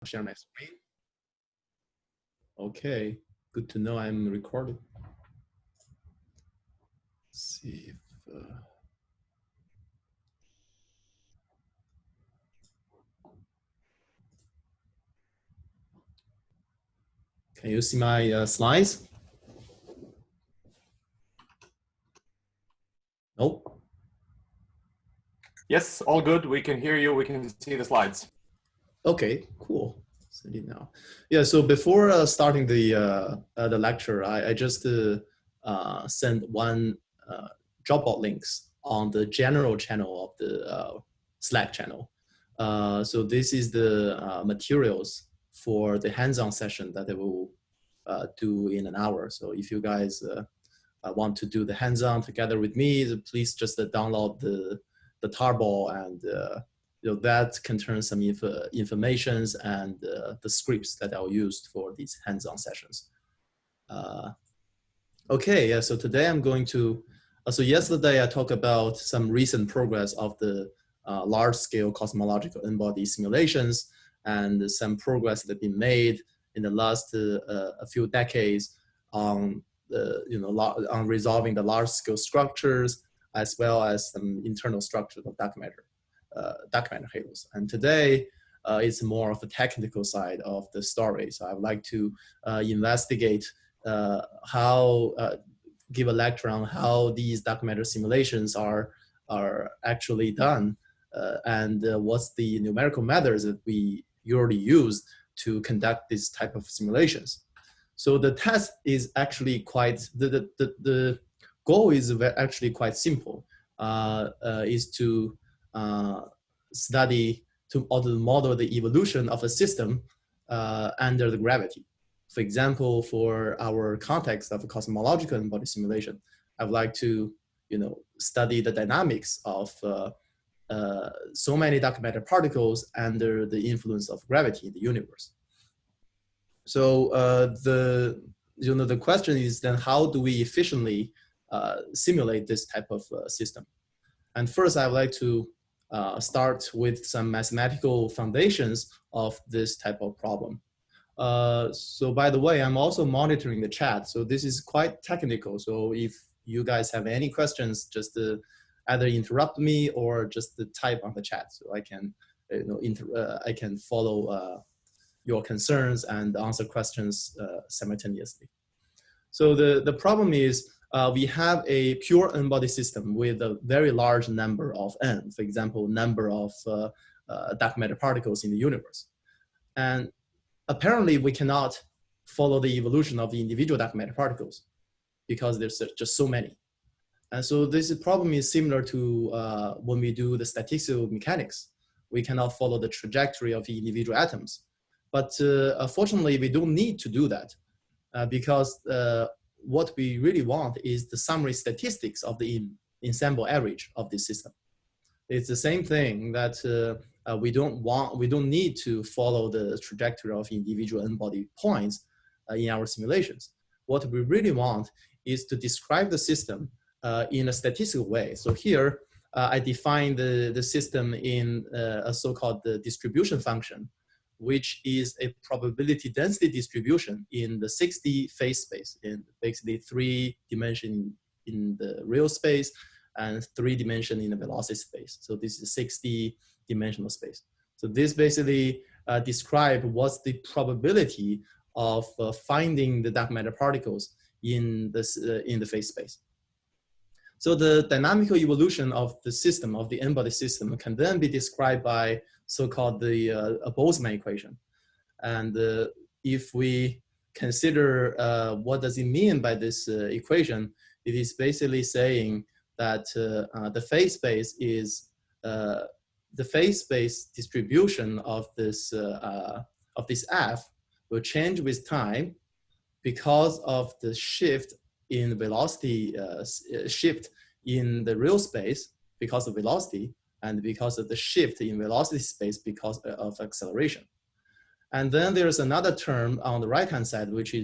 share my screen. Okay, good to know I'm recorded. Let's see if can you see my slides? Nope. Yes, all good. We can hear you. We can see the slides. Okay, cool. Send it now. Yeah. So before starting the lecture, I just sent one Dropbox links on the general channel of the Slack channel. So this is the materials for the hands-on session that I will do in an hour. So if you guys want to do the hands-on together with me, please just download the tarball, and that contains some informations and the scripts that I'll use for these hands-on sessions. Okay, yeah. So today I'm going to. So yesterday I talked about some recent progress of the large-scale cosmological n-body simulations, and some progress that have been made in the last a few decades on on resolving the large-scale structures, as well as some internal structures of dark matter halos. And today it's more of the technical side of the story. So I'd like to investigate give a lecture on how these dark matter simulations are actually done, and what's the numerical methods that we usually use to conduct this type of simulations. So the test is actually quite, the goal is actually quite simple, is to study, to model the evolution of a system under the gravity. For example, for our context of a cosmological n-body simulation, I'd like to study the dynamics of so many dark matter particles under the influence of gravity in the universe. So the question is then, how do we efficiently simulate this type of system? And first, I'd like to start with some mathematical foundations of this type of problem. So by the way, I'm also monitoring the chat. So this is quite technical. So if you guys have any questions, just either interrupt me or just type on the chat, so I can I can follow your concerns and answer questions simultaneously. So the problem is we have a pure n-body system with a very large number of n, for example, number of dark matter particles in the universe. And apparently we cannot follow the evolution of the individual dark matter particles because there's just so many. And so this problem is similar to when we do the statistical mechanics. We cannot follow the trajectory of the individual atoms. But fortunately, we don't need to do that because what we really want is the summary statistics of the ensemble average of this system. It's the same thing that we don't need to follow the trajectory of individual n-body points in our simulations. What we really want is to describe the system in a statistical way. So here I define the system in a so-called distribution function, which is a probability density distribution in the 6D phase space, in basically 3 dimension in the real space and 3 dimension in the velocity space. So this is 6D dimensional space. So this basically describes what's the probability of finding the dark matter particles in the phase space. So the dynamical evolution of the system, of the n-body system, can then be described by so-called the Boltzmann equation. And if we consider what does it mean by this equation, it is basically saying that the phase space is the phase space distribution of this f will change with time because of the shift in velocity, shift in the real space because of velocity, and because of the shift in velocity space because of acceleration. And then there's another term on the right-hand side, which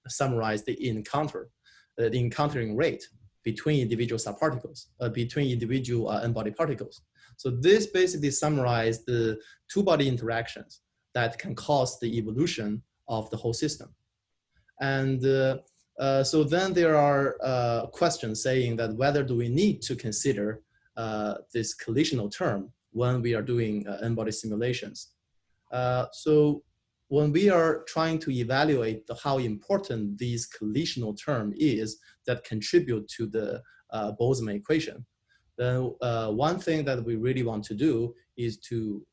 summarizes the encountering rate between individual subparticles, between individual n-body particles. So this basically summarizes the two-body interactions. that can cause the evolution of the whole system. And so then there are questions saying that whether do we need to consider this collisional term when we are doing n-body simulations. So when we are trying to evaluate how important this collisional term is that contribute to the Boltzmann equation, then one thing that we really want to do is to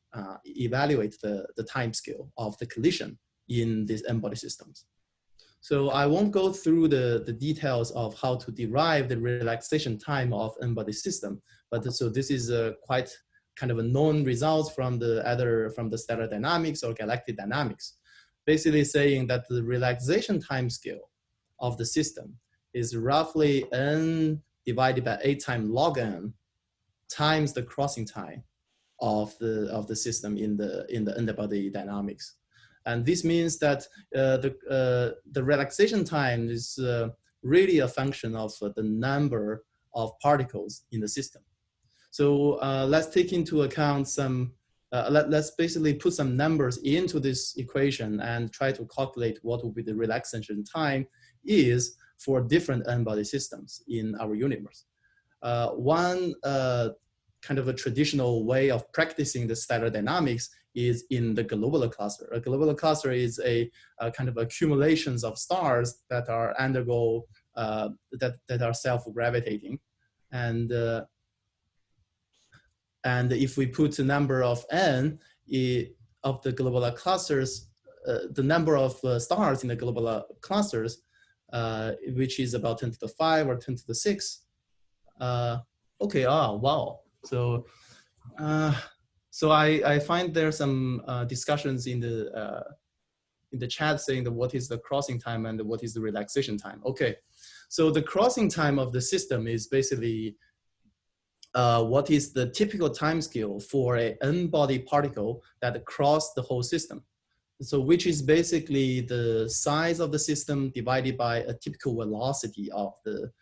evaluate the time scale of the collision in these n-body systems. So I won't go through the details of how to derive the relaxation time of n-body system, but so this is quite kind of a known result from the stellar dynamics or galactic dynamics, basically saying that the relaxation time scale of the system is roughly n divided by 8 times log n times the crossing time of the system in the n-body dynamics. And this means that the relaxation time is really a function of the number of particles in the system. So let's take into account some, let's basically put some numbers into this equation and try to calculate what will be the relaxation time is for different n-body systems in our universe. One kind of a traditional way of practicing the stellar dynamics is in the globular cluster. A globular cluster is a kind of accumulations of stars that are undergo, that are self-gravitating. And if we put a number of n of the globular clusters, the number of stars in the globular clusters, which is about 10 to the 5 or 10 to the 6. Okay, wow. So, so I find there's some discussions in the chat saying that what is the crossing time and what is the relaxation time. Okay, so the crossing time of the system is basically what is the typical time scale for an n-body particle that cross the whole system. So which is basically the size of the system divided by a typical velocity of the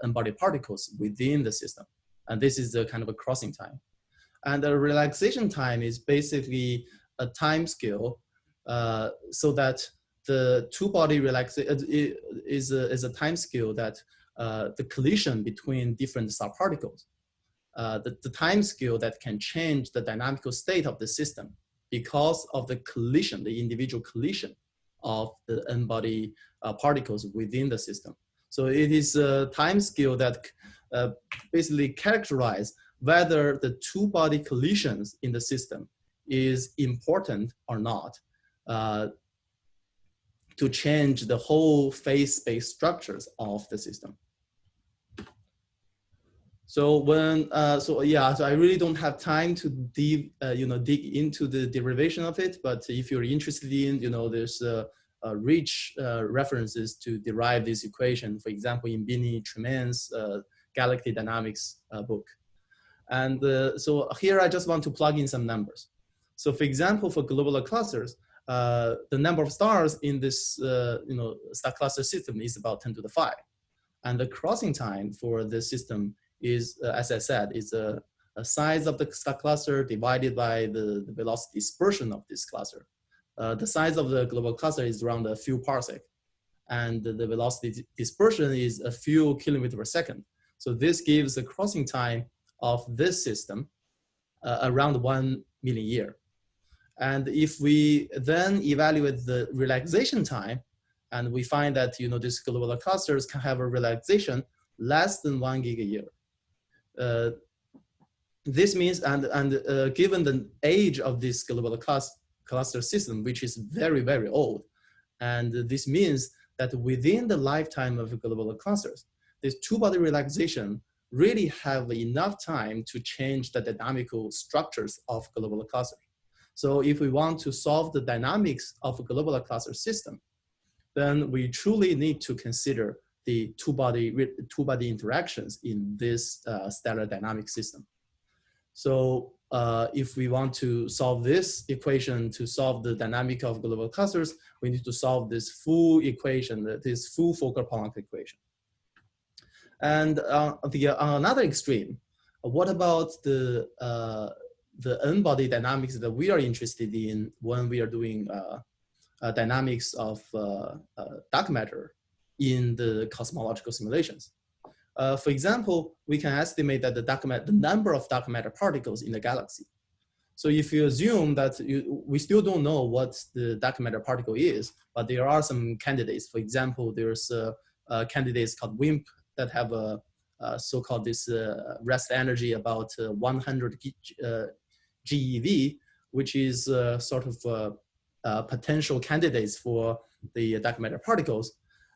n-body particles within the system. And this is the kind of a crossing time. And the relaxation time is basically a time scale so that the two-body relaxation is a time scale that the collision between different subparticles, the time scale that can change the dynamical state of the system because of the collision, the individual collision of the n-body particles within the system. So it is a time scale that basically characterize whether the two-body collisions in the system is important or not to change the whole phase space structures of the system. So when, so I really don't have time to dig into the derivation of it, but if you're interested in, there's rich references to derive this equation, for example, in Binney Tremaine's Galactic Dynamics book. And so here I just want to plug in some numbers. So for example, for globular clusters, the number of stars in this star cluster system is about 10 to the 5. And the crossing time for the system is, as I said, is a size of the star cluster divided by the velocity dispersion of this cluster. The size of the global cluster is around a few parsec, and the velocity dispersion is a few kilometers per second. So this gives a crossing time of this system around 1 million years. And if we then evaluate the relaxation time, and we find that these globular clusters can have a relaxation less than 1 giga-year. This means, and given the age of this globular cluster system, which is very, very old, and this means that within the lifetime of globular clusters, this two-body relaxation really have enough time to change the dynamical structures of globular clusters. So if we want to solve the dynamics of a globular cluster system, then we truly need to consider the two-body interactions in this stellar dynamic system. So if we want to solve this equation to solve the dynamic of globular clusters, we need to solve this full equation, this full Fokker-Polanyi equation. And on another extreme, what about the the n-body dynamics that we are interested in when we are doing dynamics of dark matter in the cosmological simulations. For example, we can estimate that the number of dark matter particles in the galaxy. So if you assume that we still don't know what the dark matter particle is, but there are some candidates. For example, there's candidates called WIMP that have a so-called this rest energy about 100 GeV, which is sort of potential candidates for the dark matter particles.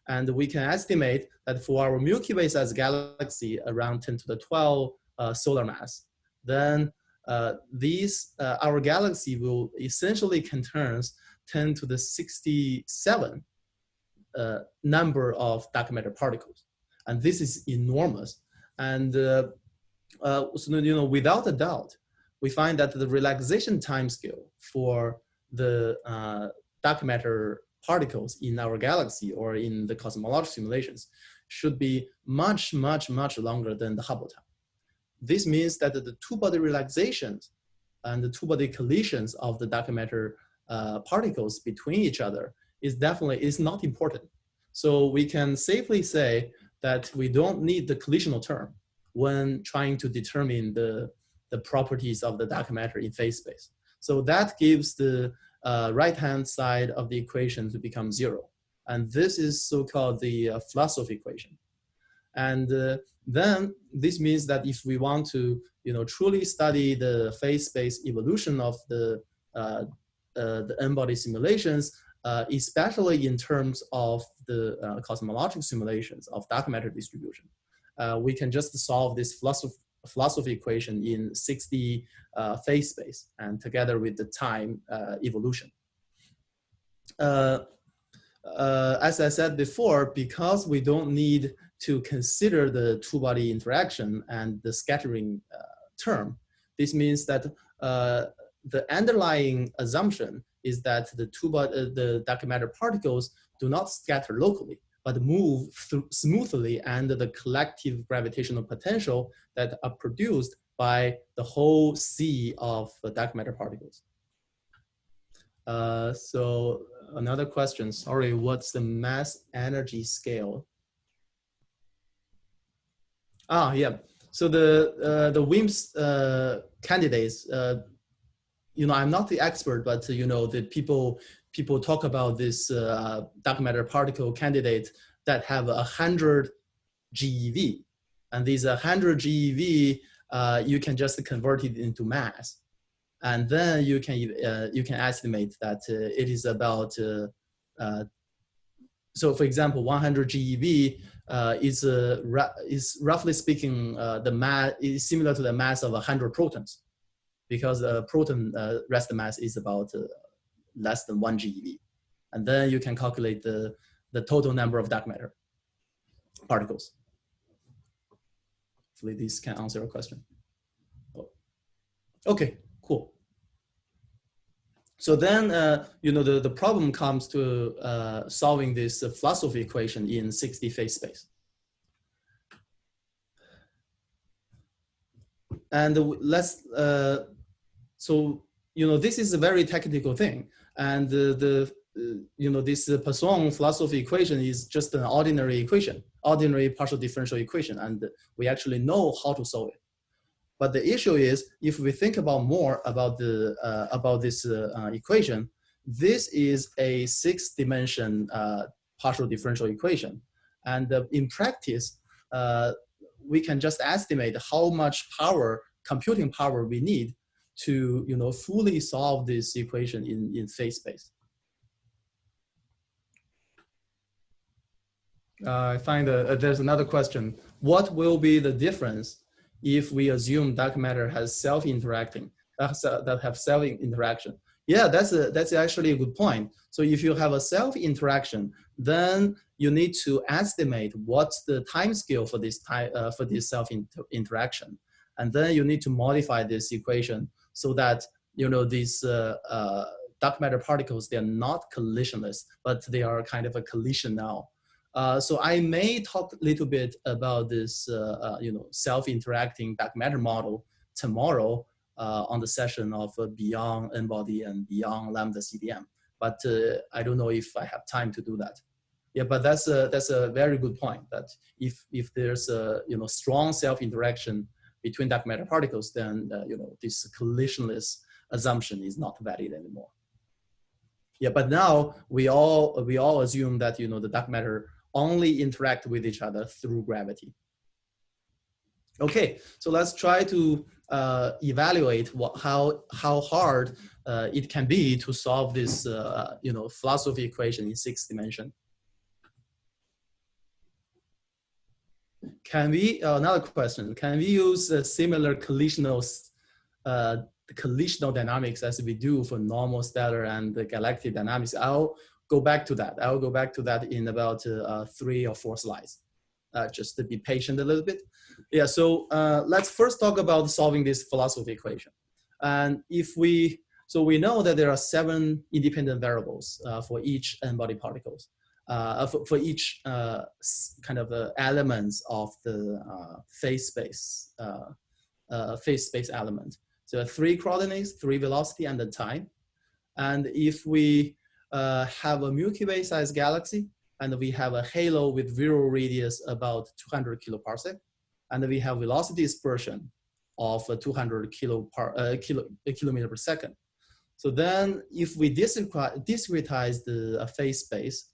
And we can estimate that for our Milky Way size galaxy around 10 to the 12 solar mass, then our galaxy will essentially contains 10 to the 67 number of dark matter particles. And this is enormous. And so, without a doubt, we find that the relaxation timescale for the dark matter particles in our galaxy or in the cosmological simulations should be much, much, much longer than the Hubble time. This means that the two-body relaxations and the two-body collisions of the dark matter particles between each other is not important. So we can safely say that we don't need the collisional term when trying to determine the properties of the dark matter in phase space. So that gives the right-hand side of the equation to become zero. And this is so-called the Flusov equation. And then this means that if we want to truly study the phase space evolution of the n-body simulations, especially in terms of the cosmological simulations of dark matter distribution, we can just solve this Flusov equation in 60 phase space and together with the time evolution. As I said before, because we don't need to consider the two-body interaction and the scattering term, this means that the underlying assumption is that the dark matter particles do not scatter locally, but move smoothly under the collective gravitational potential that are produced by the whole sea of dark matter particles. So another question, sorry, what's the mass energy scale? Yeah, so the WIMP's candidates, I'm not the expert, but the people talk about this dark matter particle candidate that have 100 GeV, and these 100 GeV you can just convert it into mass, and then you can estimate that it is about so for example 100 GeV is roughly speaking the mass is similar to the mass of 100 protons, because a proton rest mass is about less than 1 GeV. And then you can calculate the total number of dark matter particles. Hopefully this can answer your question. Oh. Okay, cool. So then, the problem comes to solving this Flusov equation in 60 phase space. And let's, so, this is a very technical thing. And this Poisson Flusov equation is just an ordinary equation, ordinary partial differential equation. And we actually know how to solve it. But the issue is, if we think about more about this equation, this is a 6-dimension partial differential equation. And in practice, we can just estimate how much computing power we need to fully solve this equation in phase space. I find there's another question. What will be the difference if we assume dark matter has self-interaction? Yeah, that's actually a good point. So if you have a self-interaction, then you need to estimate what's the time scale for this self-interaction, and then you need to modify this equation so that these dark matter particles, they're not collisionless, but they are kind of a collision now. So I may talk a little bit about this, self-interacting dark matter model tomorrow on the session of beyond n-body and beyond lambda CDM. But I don't know if I have time to do that. Yeah, but that's a very good point. That if there's a strong self-interaction between dark matter particles, then this collisionless assumption is not valid anymore. Yeah, but now we all assume that the dark matter only interact with each other through gravity. Okay, so let's try to evaluate how hard it can be to solve this philosophy equation in 6 dimensions. Can we, another question, can we use similar collisional dynamics as we do for normal stellar and the galactic dynamics? I'll go back to that. I'll go back to that in about 3 or 4 slides. Just to be patient a little bit. Yeah, so let's first talk about solving this philosophy equation. And so we know that there are 7 independent variables for each n-body particles. For each kind of elements of the phase space element. So 3 coordinates, 3 velocity, and the time. And if we have a Milky Way sized galaxy, and we have a halo with virial radius about 200 kiloparsec, and we have velocity dispersion of 200 kilometer per second. So then if we discretize the phase space,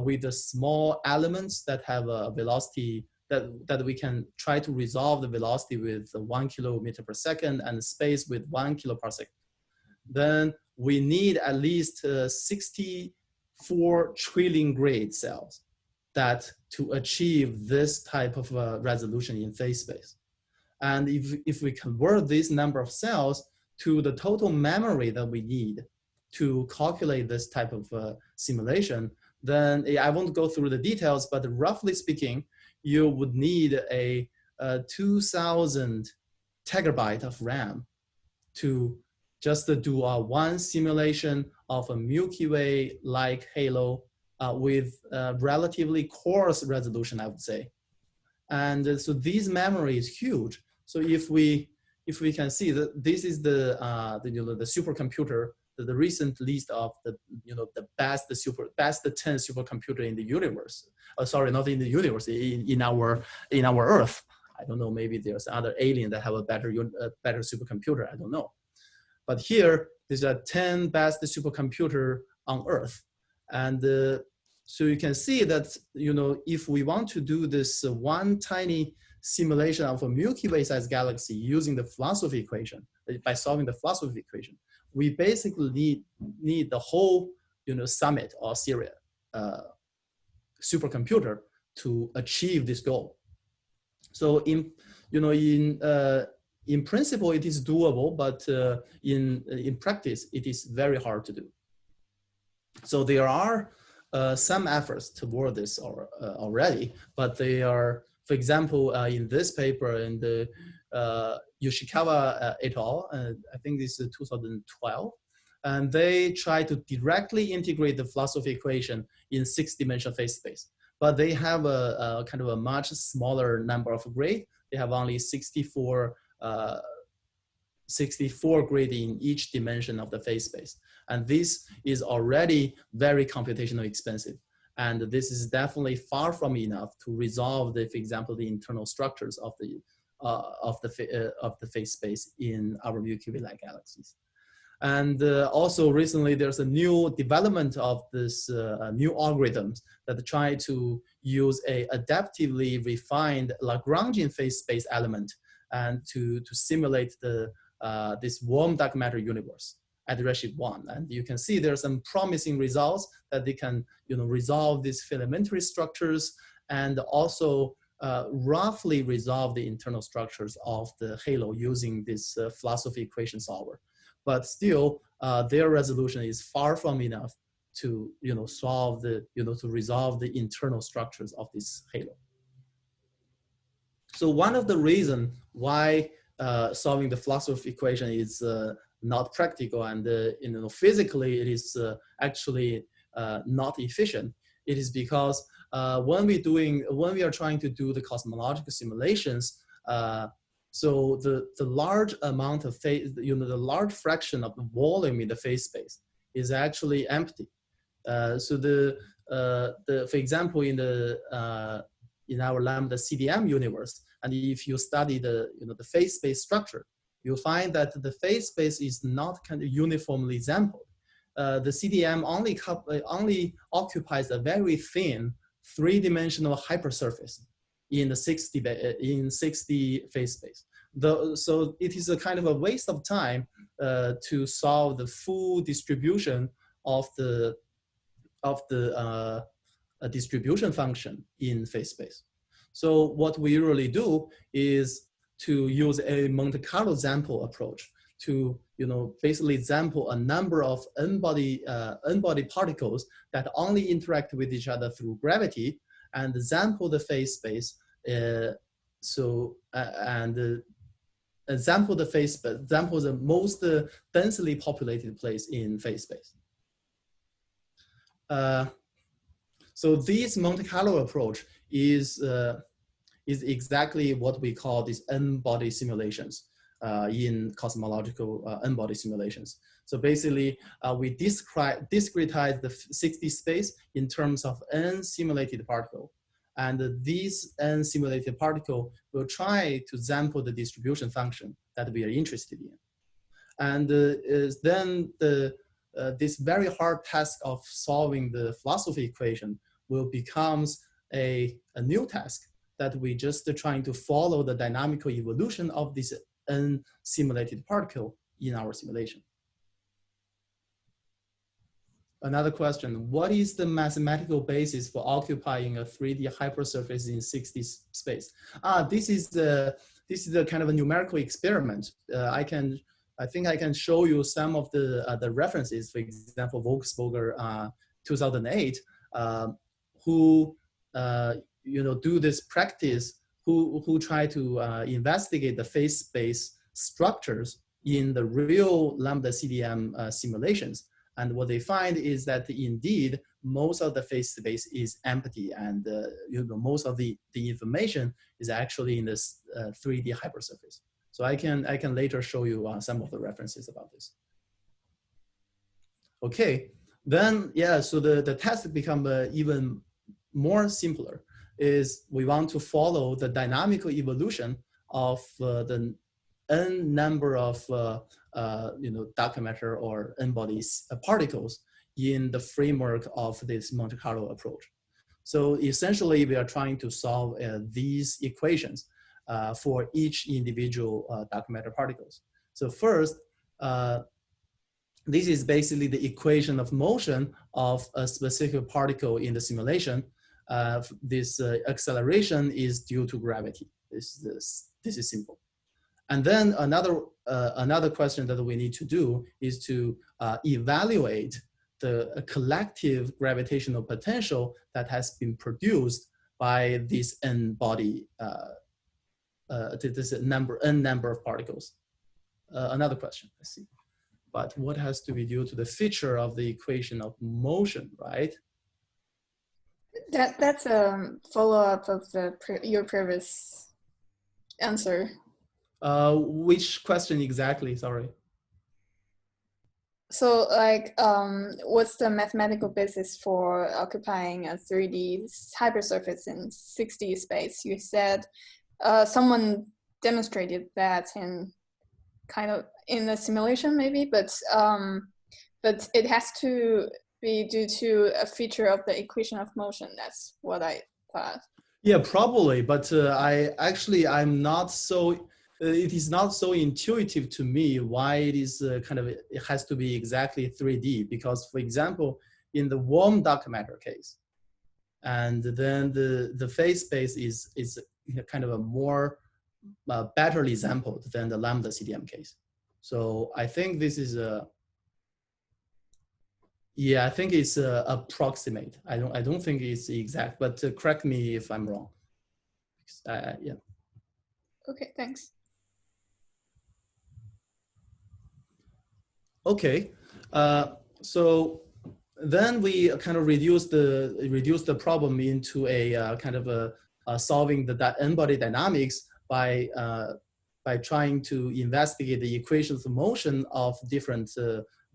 with the small elements that have a velocity that we can try to resolve the velocity with 1 kilometer per second and space with 1 kiloparsec, then we need at least 64 trillion grid cells to achieve this type of resolution in phase space. And if we convert this number of cells to the total memory that we need to calculate this type of simulation, then I won't go through the details, but roughly speaking, you would need a 2,000 terabyte of RAM to just do one simulation of a Milky Way-like halo with relatively coarse resolution, I would say. And so this memory is huge. So if we can see that this is the supercomputer, the recent list of the best 10 supercomputer in the universe. Sorry, not in the universe, in our Earth. I don't know. Maybe there's other alien that have a better supercomputer. I don't know. But here is a 10 best supercomputer on Earth, and so you can see that if we want to do this one tiny simulation of a Milky Way-sized galaxy using the philosophy equation, by solving the philosophy equation, we basically need the whole summit or Syria supercomputer to achieve this goal. So in principle, it is doable, but in practice, it is very hard to do. So there are some efforts toward this already, but they are, for example, in this paper in the Yoshikawa et al., I think this is 2012, and they try to directly integrate the philosophy equation in 6-dimensional phase space. But they have a kind of a much smaller number of grid. They have only 64 grid in each dimension of the phase space. And this is already very computationally expensive. And this is definitely far from enough to resolve, for example, the internal structures of the phase space in our Milky Way-like galaxies. And also recently, there's a new development of this new algorithms that try to use a adaptively refined Lagrangian phase space element and to simulate this warm dark matter universe at redshift 1. And you can see there's some promising results that they can resolve these filamentary structures and also roughly resolve the internal structures of the halo using this philosophy equation solver. But still, their resolution is far from enough to solve the to resolve the internal structures of this halo. So one of the reasons why solving the philosophy equation is not practical and physically it is actually not efficient, it is because when we are trying to do the cosmological simulations, So the large amount of phase, the large fraction of the volume in the phase space is actually empty. So for example, in our lambda CDM universe, and if you study the phase space structure, you'll find that the phase space is not kind of uniformly sampled. The CDM only occupies a very thin three-dimensional hypersurface in the 60 phase space. So it is a kind of a waste of time to solve the full distribution of the distribution function in phase space. So what we usually do is to use a Monte Carlo sample approach to basically sample a number of n-body particles that only interact with each other through gravity, and sample the phase space. Sample the most densely populated place in phase space. So this Monte Carlo approach is exactly what we call these n-body simulations in cosmological n-body simulations. So basically, we discretize the 60 space in terms of n simulated particle. And these n simulated particle will try to sample the distribution function that we are interested in. And then this very hard task of solving the philosophy equation will become a new task that we just trying to follow the dynamical evolution of this n-simulated particle in our simulation. Another question, what is the mathematical basis for occupying a 3D hypersurface in 60 space? This is the kind of a numerical experiment. I think I can show you some of the references. For example, Volkswagen 2008, who do this practice, who try to investigate the phase space structures in the real lambda CDM simulations. And what they find is that indeed most of the phase space is empty, and most of the information is actually in this 3D hypersurface. So I can later show you some of the references about this. Okay, then so the test become even more simpler. Is we want to follow the dynamical evolution of the n number of dark matter or n-bodies particles in the framework of this Monte Carlo approach. So essentially, we are trying to solve these equations for each individual dark matter particles. So first, this is basically the equation of motion of a specific particle in the simulation. This acceleration is due to gravity. This is simple. And then another question that we need to do is to evaluate the collective gravitational potential that has been produced by this n-body, this n number of particles. Another question, let's see. But what has to be due to the feature of the equation of motion, right? That's a follow-up of your previous answer. Which question exactly? Sorry. So like, what's the mathematical basis for occupying a 3D hypersurface in 60 space? You said someone demonstrated that in a simulation maybe, but it has to be due to a feature of the equation of motion. That's what I thought. Yeah, probably, but I'm not so. It is not so intuitive to me why it is it has to be exactly 3D, because for example, in the warm dark matter case, and then the phase space is kind of a more betterly sampled than the lambda CDM case. So I think this is I think it's approximate. I don't think it's exact, but correct me if I'm wrong. Yeah. Okay, thanks. Okay, so then we kind of reduce the problem into a solving the n-body dynamics by by trying to investigate the equations of motion of different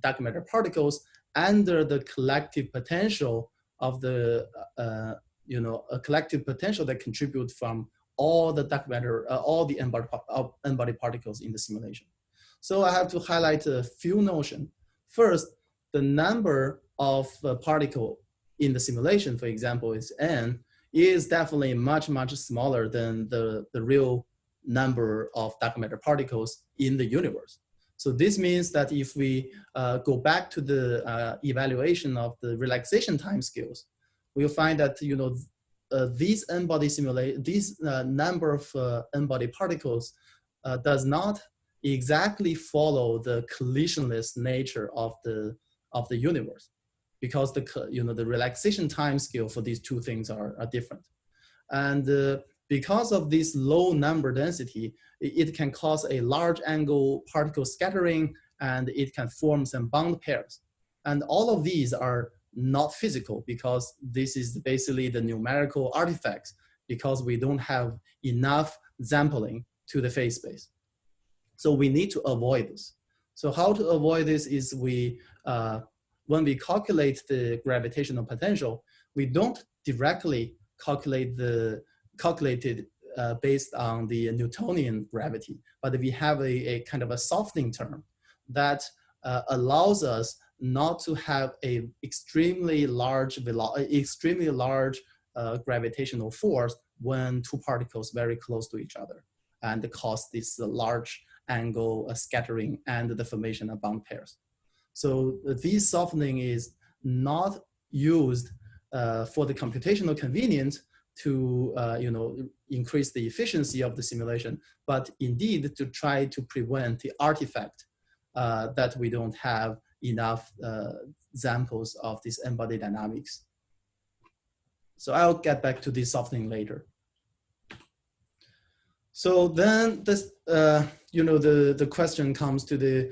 dark matter particles under the collective potential of the, a collective potential that contribute from all the dark matter, all the n-body particles in the simulation. So I have to highlight a few notions. First, the number of particle in the simulation, for example, is n, is definitely much, much smaller than the real number of dark matter particles in the universe. So this means that if we go back to the evaluation of the relaxation timescales, we'll find that these n-body number of n-body particles does not exactly follow the collisionless nature of the universe, because the relaxation timescale for these two things are different, and because of this low number density, it can cause a large angle particle scattering, and it can form some bond pairs. And all of these are not physical, because this is basically the numerical artifacts, because we don't have enough sampling to the phase space. So we need to avoid this. So how to avoid this is when we calculate the gravitational potential, we don't directly calculate it based on the Newtonian gravity, but we have a kind of a softening term that allows us not to have a extremely large gravitational force when two particles very close to each other, and cause this large angle scattering and the formation of bond pairs. So this softening is not used for the computational convenience to increase the efficiency of the simulation, but indeed to try to prevent the artifact that we don't have enough examples of this n-body dynamics. So I'll get back to this softening later. So then this, the question comes to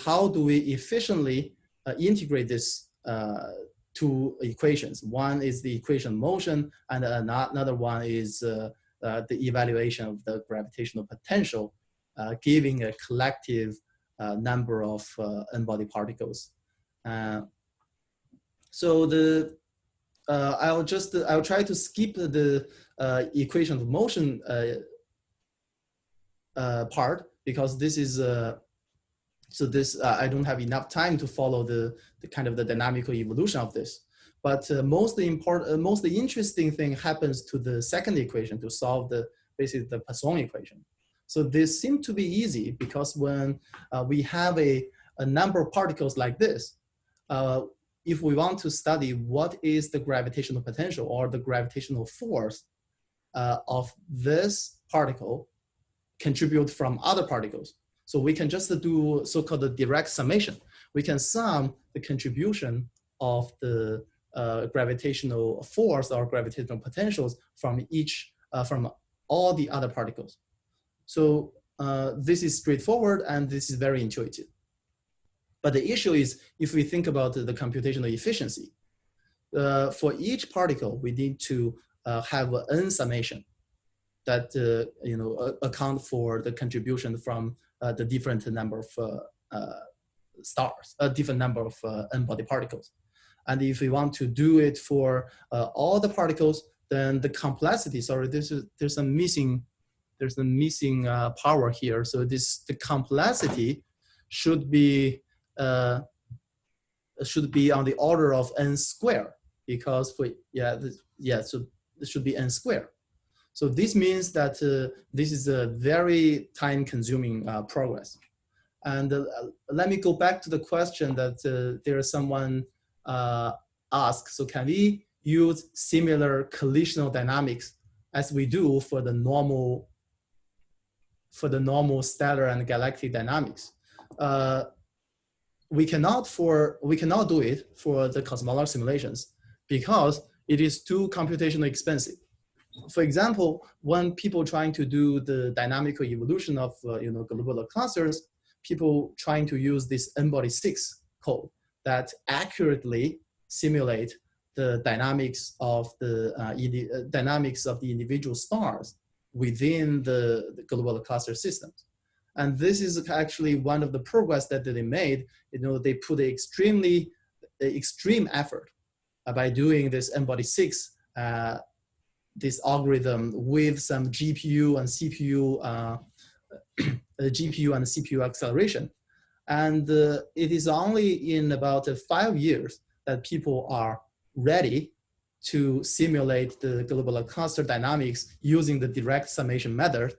how do we efficiently integrate this two equations. One is the equation of motion, and another one is the evaluation of the gravitational potential, giving a collective number of n-body particles. So I'll try to skip the equation of motion part, because this is I don't have enough time to follow the kind of the dynamical evolution of this. But most interesting thing happens to the second equation to solve basically the Poisson equation. So this seemed to be easy, because when we have a number of particles like this, if we want to study what is the gravitational potential or the gravitational force of this particle contribute from other particles. So we can just do so-called direct summation. We can sum the contribution of the gravitational force or gravitational potentials from from all the other particles. So this is straightforward, and this is very intuitive. But the issue is, if we think about the computational efficiency, for each particle, we need to have an n summation that account for the contribution from the different number of stars, a different number of n-body particles. And if we want to do it for all the particles, then the complexity, sorry, there's a missing power here. So the complexity should be on the order of n squared, because so it should be n squared. So this means that this is a very time-consuming progress. And let me go back to the question that there is someone asked. So can we use similar collisional dynamics as we do for the normal stellar and galactic dynamics? We cannot do it for the cosmology simulations, because it is too computationally expensive. For example, when people trying to do the dynamical evolution of globular clusters, people trying to use this n-body 6 code that accurately simulate the dynamics of the individual stars, within the global cluster systems. And this is actually one of the progress that they made. They put an extreme effort by doing this N-body 6, this algorithm with some GPU and CPU acceleration. And it is only in about 5 years that people are ready to simulate the global cluster dynamics using the direct summation method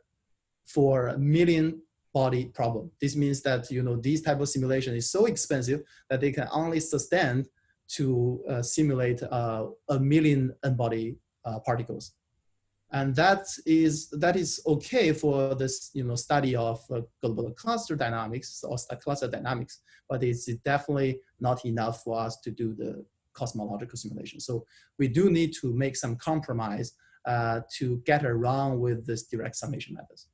for a million body problem. This means that this type of simulation is so expensive that they can only sustain to simulate a million N-body particles. And that is okay for this study of global cluster dynamics or cluster dynamics, but it's definitely not enough for us to do the cosmological simulation. So we do need to make some compromise to get around with this direct summation methods.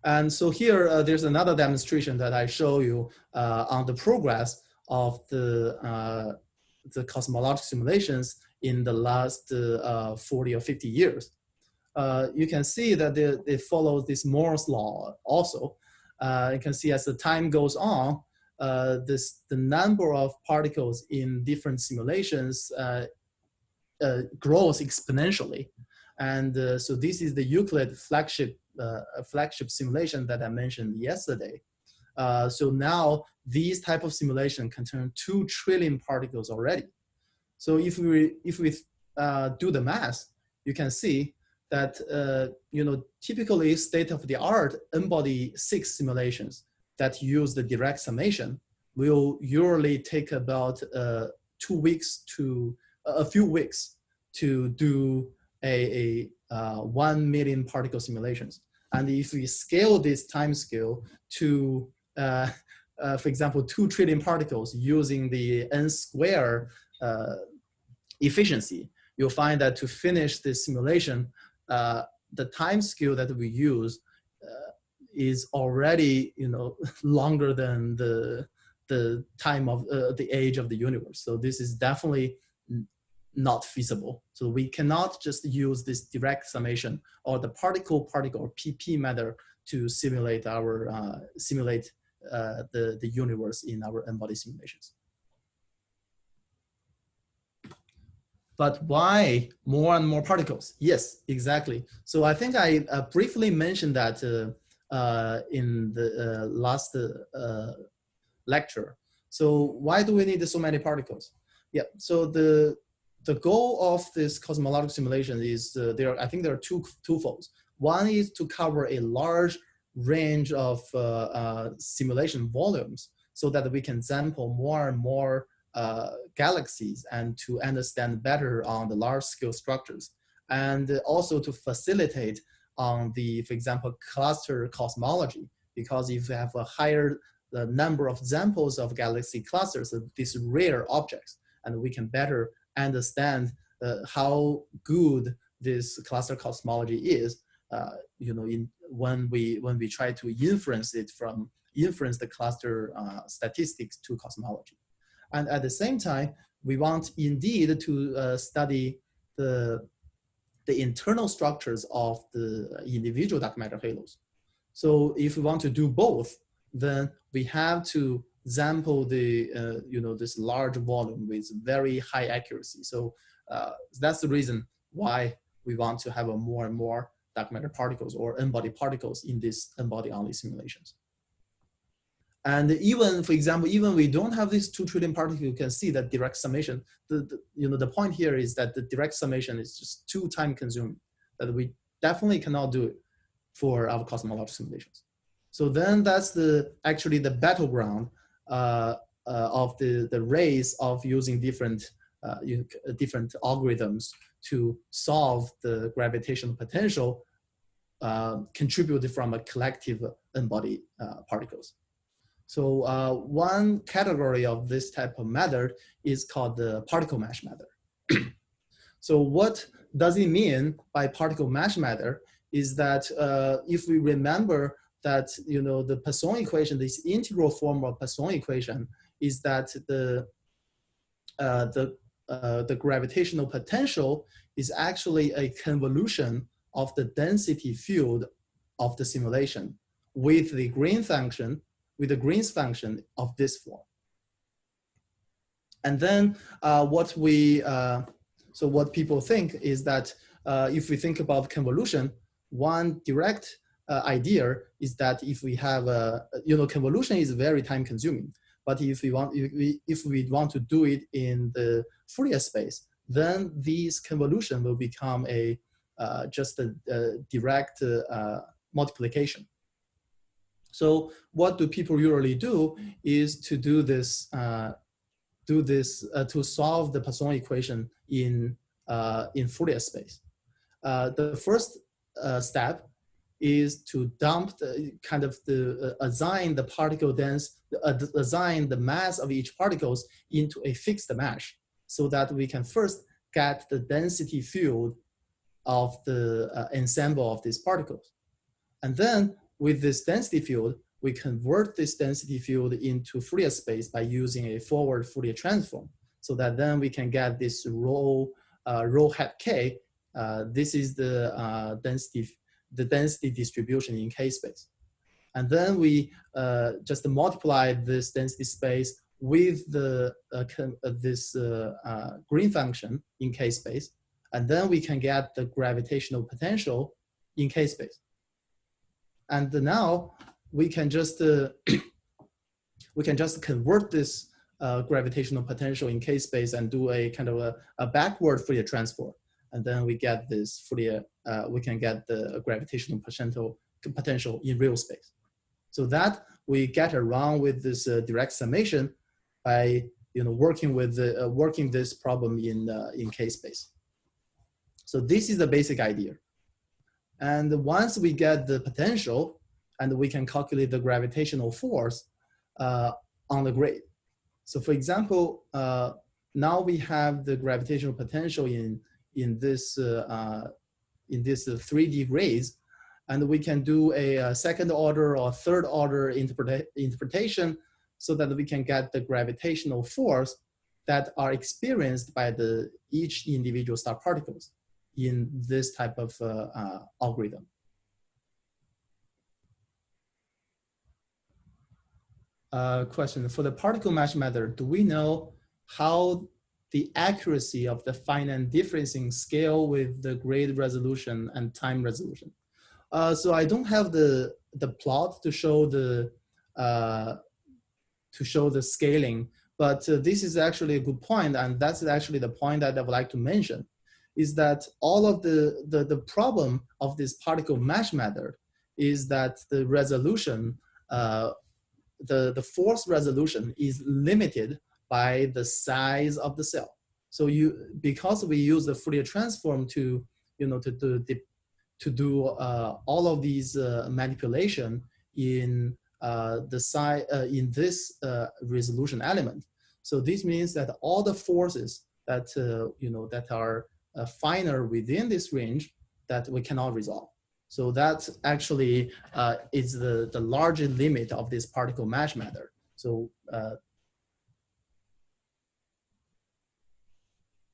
And so here, there's another demonstration that I show you on the progress of the cosmological simulations in the last 40 or 50 years. You can see that it follows this Moore's law also. You can see as the time goes on, the number of particles in different simulations grows exponentially. And so this is the Euclid flagship simulation that I mentioned yesterday. So now these type of simulation can turn 2 trillion particles already. So if we do the math, you can see that typically state-of-the-art N-body 6 simulations that use the direct summation will usually take about 2 weeks to a few weeks to do a 1 million particle simulations. And if we scale this time scale to, for example, 2 trillion particles using the n square efficiency, you'll find that to finish this simulation, the time scale that we use is already longer than the time of the age of the universe. So this is definitely not feasible. So we cannot just use this direct summation or the particle-particle or PP method to simulate the universe in our N-body simulations. But why more and more particles? Yes, exactly. So I think I briefly mentioned that in the last lecture. So why do we need so many particles? Yeah, so the goal of this cosmological simulation is I think there are twofolds. One is to cover a large range of simulation volumes so that we can sample more and more galaxies and to understand better on the large scale structures, and also to facilitate on the, for example, cluster cosmology, because if you have a higher number of examples of galaxy clusters of these rare objects, and we can better understand how good this cluster cosmology is, when we try to inference the cluster statistics to cosmology. And at the same time, we want indeed to study the internal structures of the individual dark matter halos. So if we want to do both, then we have to sample this large volume with very high accuracy. So that's the reason why we want to have more and more dark matter particles or N-body particles in these N-body only simulations. And even, for example, even we don't have these 2 trillion particles, you can see that direct summation, the point here is that the direct summation is just too time consuming, that we definitely cannot do it for our cosmological simulations. So then that's actually the battleground of the race of using different algorithms to solve the gravitational potential contributed from a collective N-body particles. So one category of this type of method is called the particle mesh method. So what does it mean by particle mesh method is that if we remember that the Poisson equation, this integral form of Poisson equation, is that the the gravitational potential is actually a convolution of the density field of the simulation with the Green's function of this form. And then so what people think is that if we think about convolution, one direct idea is that if we have convolution is very time consuming, but if we want to do it in the Fourier space, then this convolution will become just a direct multiplication. So what do people usually do is to do this to solve the Poisson equation in Fourier space. The first step is to dump assign the particle assign the mass of each particles into a fixed mesh, so that we can first get the density field of the ensemble of these particles. And then with this density field, we convert this density field into Fourier space by using a forward Fourier transform, so that then we can get this rho hat k. This is the density distribution in K space. And then we just multiply this density space with this Green function in K space. And then we can get the gravitational potential in K space. And now we can just convert this gravitational potential in K space and do a kind of a backward Fourier transform. And then we get this Fourier, we can get the gravitational potential in real space. So that we get around with this direct summation by working with working this problem in K space. So this is the basic idea. And once we get the potential, and we can calculate the gravitational force on the grid. So for example, now we have the gravitational potential in this 3D grids, and we can do a second order or third order interpretation, so that we can get the gravitational force that are experienced by each individual star particles in this type of algorithm. Question, for the particle mesh method, do we know how the accuracy of the finite differencing scale with the grid resolution and time resolution? So I don't have the plot to show the scaling, but this is actually a good point, and that's actually the point that I would like to mention, is that all of the problem of this particle mesh method is that the resolution, the force resolution is limited by the size of the cell. So because we use the Fourier transform to do all of these manipulation in in this resolution element. So this means that all the forces that that are finer within this range that we cannot resolve. So that actually is the larger limit of this particle mesh method. So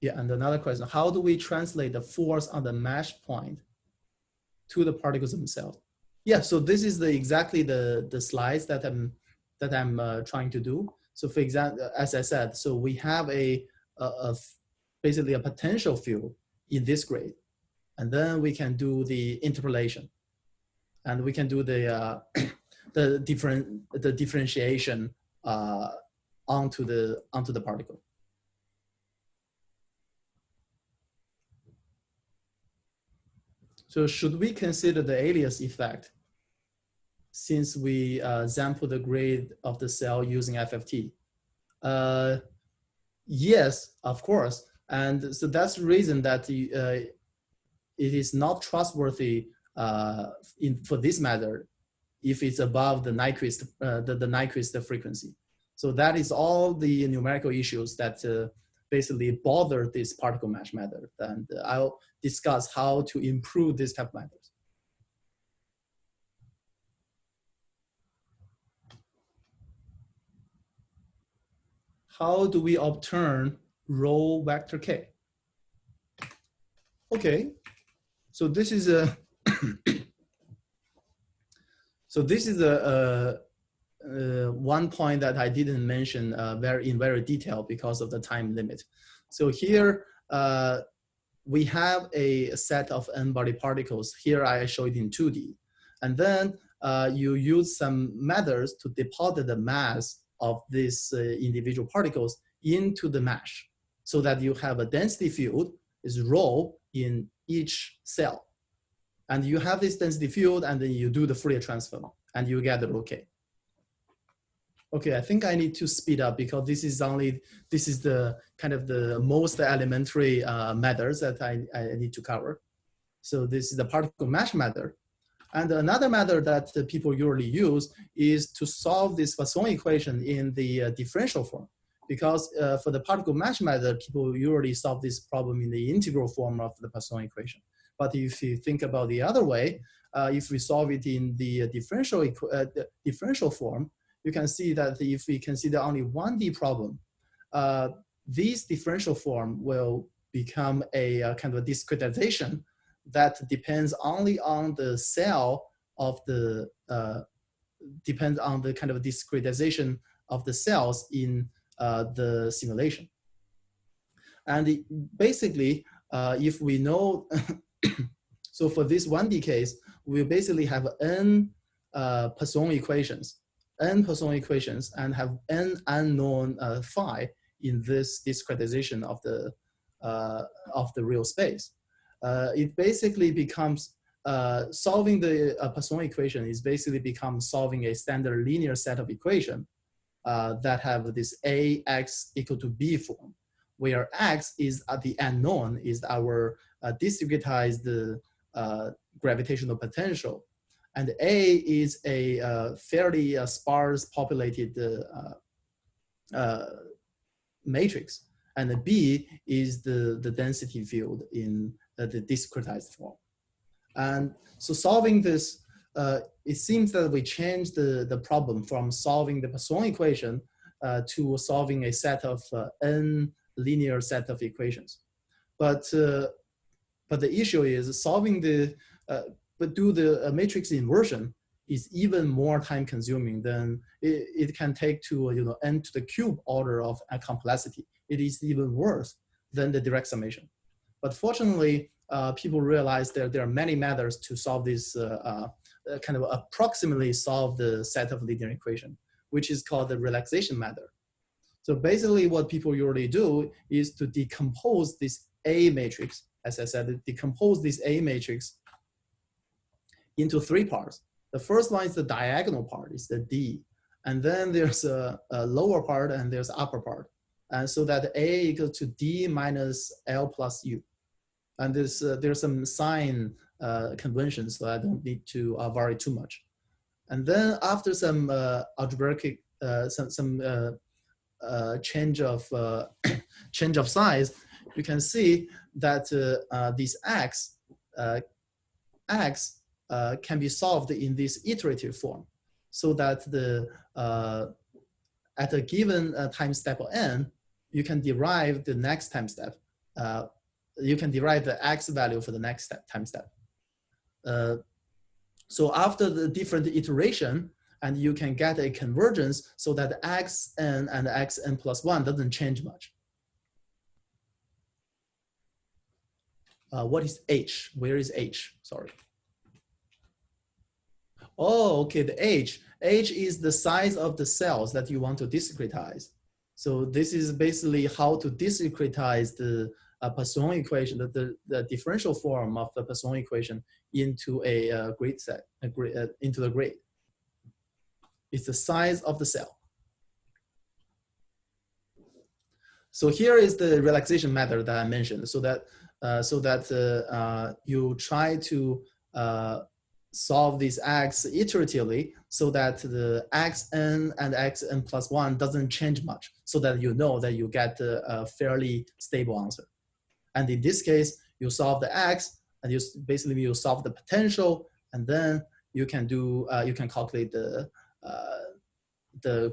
yeah, and another question, how do we translate the force on the mesh point to the particles themselves? Yeah, so this is exactly the slides that I'm trying to do. So for example, as I said, so we have basically a potential field in this grid, and then we can do the interpolation, and we can do the differentiation onto the particle. So should we consider the alias effect since we sample the grid of the cell using FFT? Yes, of course. And so that's the reason that it is not trustworthy for this method if it's above the Nyquist, the Nyquist frequency. So that is all the numerical issues that basically bother this particle mesh method. And I'll discuss how to improve this type of methods. How do we obtain row vector k. Okay, so this is a one point that I didn't mention in very detail because of the time limit. So here we have a set of n-body particles. Here I show it in 2D. And then you use some methods to deposit the mass of these individual particles into the mesh so that you have a density field is rho in each cell. And you have this density field and then you do the Fourier transform and you get the rho k. Okay, I think I need to speed up because this is the kind of the most elementary methods that I need to cover. So this is the particle mesh method. And another method that people usually use is to solve this Poisson equation in the differential form. Because for the particle mesh method, people usually solve this problem in the integral form of the Poisson equation. But if you think about the other way, if we solve it in the differential form, you can see that if we consider only 1D problem, this differential form will become a kind of a discretization that depends only on the cell of the, depends on the kind of discretization of the cells in the simulation. And basically, if we know, so for this 1D case, we basically have n Poisson equations and have n unknown phi in this discretization of the real space. It basically becomes solving the Poisson equation is basically becomes solving a standard linear set of equation that have this ax equal to b form, where x is the unknown, is our discretized gravitational potential. And A is a fairly sparse populated matrix. And B is the density field in the discretized form. And so solving this, it seems that we changed the problem from solving the Poisson equation to solving a set of n linear set of equations. But the issue is solving the, but do the matrix inversion is even more time consuming than it can take to n to the cube order of complexity. It is even worse than the direct summation. But fortunately, people realize that there are many methods to solve this kind of approximately solve the set of linear equation, which is called the relaxation method. So basically what people usually do is to decompose this A matrix, as I said, decompose this A matrix into 3 parts. The first one is the diagonal part, is the D. And then there's a lower part and there's upper part. And so that A equals to D minus L plus U. And there's some sign conventions, so I don't need to vary too much. And then after some algebraic, change of size, you can see that this X can be solved in this iterative form, so that at a given time step n, you can derive the next time step. You can derive the X value for the next time step. So after the different iteration, and you can get a convergence so that xn and xn plus 1 doesn't change much. What is H? Where is H? Sorry. Oh, okay, the H. H is the size of the cells that you want to discretize. So this is basically how to discretize the Poisson equation, the differential form of the Poisson equation into a grid set, into the grid. It's the size of the cell. So here is the relaxation method that I mentioned, so that you try to solve this X iteratively, so that the Xn and Xn plus 1 doesn't change much, so that you know that you get a fairly stable answer. And in this case, you solve the X, and you solve the potential, and then you can do you can calculate the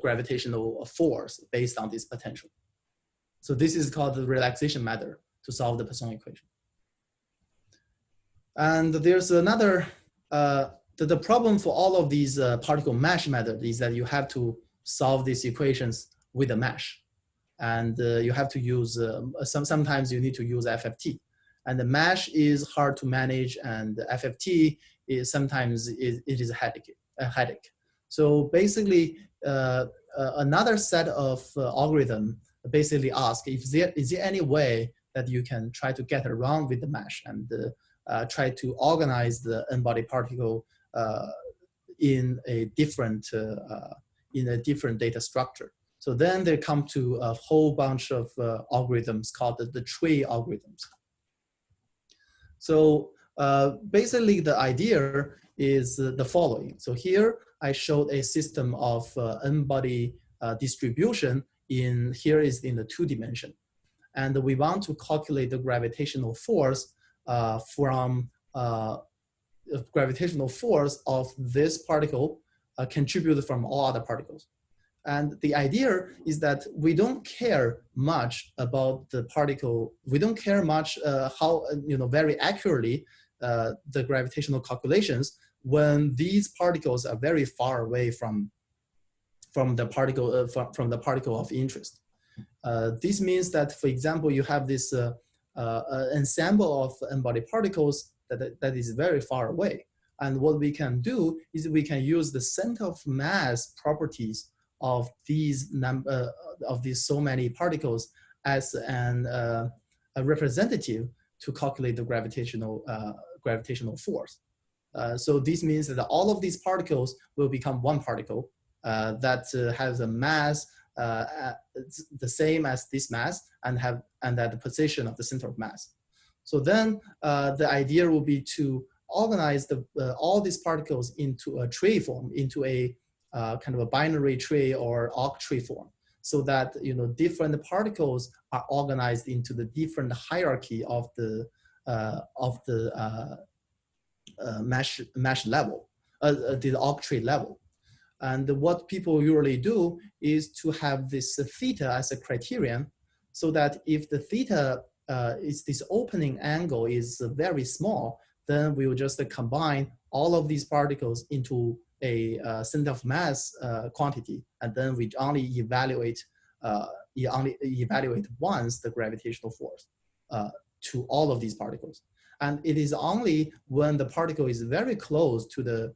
gravitational force based on this potential. So this is called the relaxation method to solve the Poisson equation. And there's another, the problem for all of these particle mesh methods is that you have to solve these equations with a mesh. And you have to use, sometimes you need to use FFT. And the mesh is hard to manage, and the FFT is sometimes it is a headache. So basically, another set of algorithm basically ask if is there any way that you can try to get around with the mesh and try to organize the n-body particle in a different data structure. So then they come to a whole bunch of algorithms called the tree algorithms. So basically the idea is the following. So here I showed a system of n-body distribution here is in the 2 dimension. And we want to calculate the gravitational force from gravitational force of this particle contributed from all other particles. And the idea is that we don't care much about the particle. We don't care much how, very accurately the gravitational calculations when these particles are very far away from the particle of interest. This means that, for example, you have this ensemble of n-body particles that is very far away. And what we can do is we can use the center of mass properties of these so many particles as a representative to calculate the gravitational force. So this means that all of these particles will become one particle that has a mass the same as this mass and at the position of the center of mass. So then the idea will be to organize all these particles into a tree form, into a kind of a binary tree or octree form, so that different particles are organized into the different hierarchy of the mesh level, the octree level. And what people usually do is to have this theta as a criterion, so that if the theta is this opening angle is very small, then we will just combine all of these particles into a center of mass quantity, and then we only evaluate once the gravitational force to all of these particles. And it is only when the particle is very close to the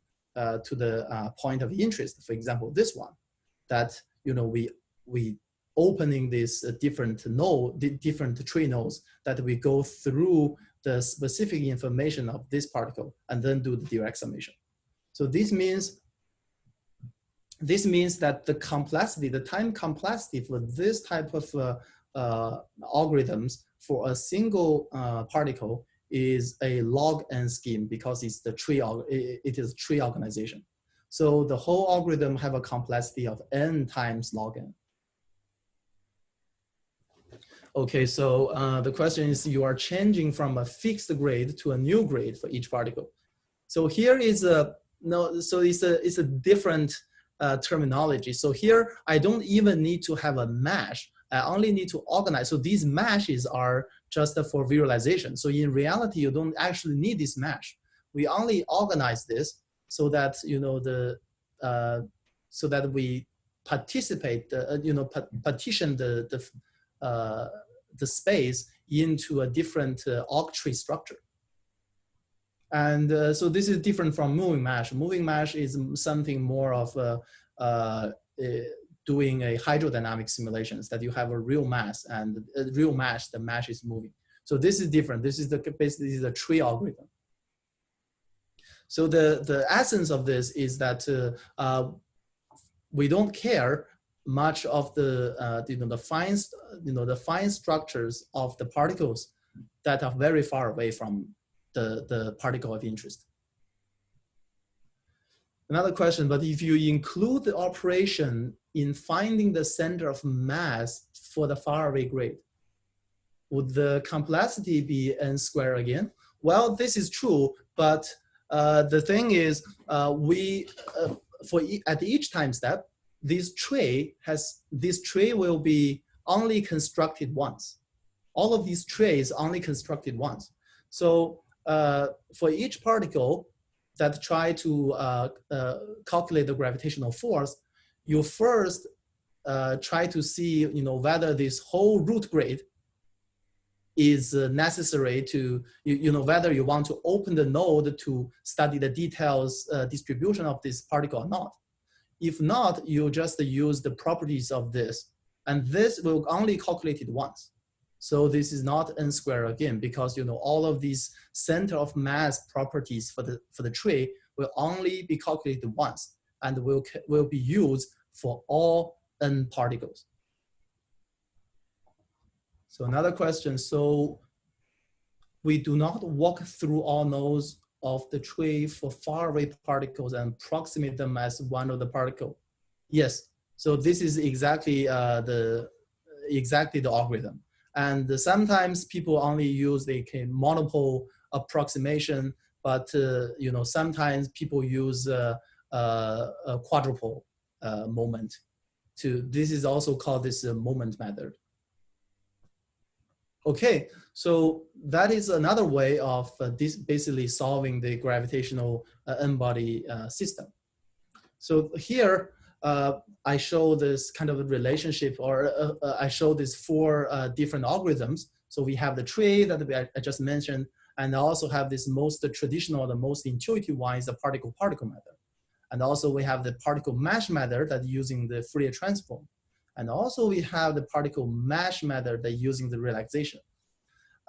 point of interest, for example, this one, that we opening this different tree nodes, that we go through the specific information of this particle and then do the direct summation. So this means that the complexity, the time complexity for this type of algorithms for a single particle is a log n scheme, because it's the tree. It is tree organization. So the whole algorithm have a complexity of n times log n. Okay, so the question is, you are changing from a fixed grade to a new grade for each particle. So here is it's a different terminology. So here I don't even need to have a mesh. I only need to organize. So these meshes are just for visualization. So in reality, you don't actually need this mesh. We only organize this so that so that we participate, partition the space into a different octree structure. And so this is different from moving mesh. Moving mesh is something more of doing a hydrodynamic simulations, that you have a real mass, and a real mass, the mesh is moving. So this is different. This is basically the tree algorithm. So the essence of this is that we don't care much of the fine structures of the particles that are very far away from the particle of interest. Another question, but if you include the operation in finding the center of mass for the faraway grade, would the complexity be n squared again? Well, this is true, but the thing is, at each time step, this tree will be only constructed once. All of these trays only constructed once. So for each particle that try to calculate the gravitational force, you first try to see, whether this whole root grid is necessary to, whether you want to open the node to study the details distribution of this particle or not. If not, you just use the properties of this, and this will only calculate it once. So this is not n squared again, because all of these center of mass properties for the tree will only be calculated once and will be used for all n particles. So another question, so we do not walk through all nodes of the tree for faraway particles and approximate them as one of the particle. Yes, so this is exactly the algorithm. And sometimes people only use the monopole approximation, but sometimes people use a quadrupole moment. This is also called this moment method. Okay, so that is another way of basically solving the gravitational n-body system. So here, I show this kind of a relationship, or I show these four different algorithms. So we have the tree that I just mentioned, and I also have this most traditional, the most intuitive one is the particle-particle method. And also we have the particle mesh method that using the Fourier transform. And also we have the particle mesh method that using the relaxation.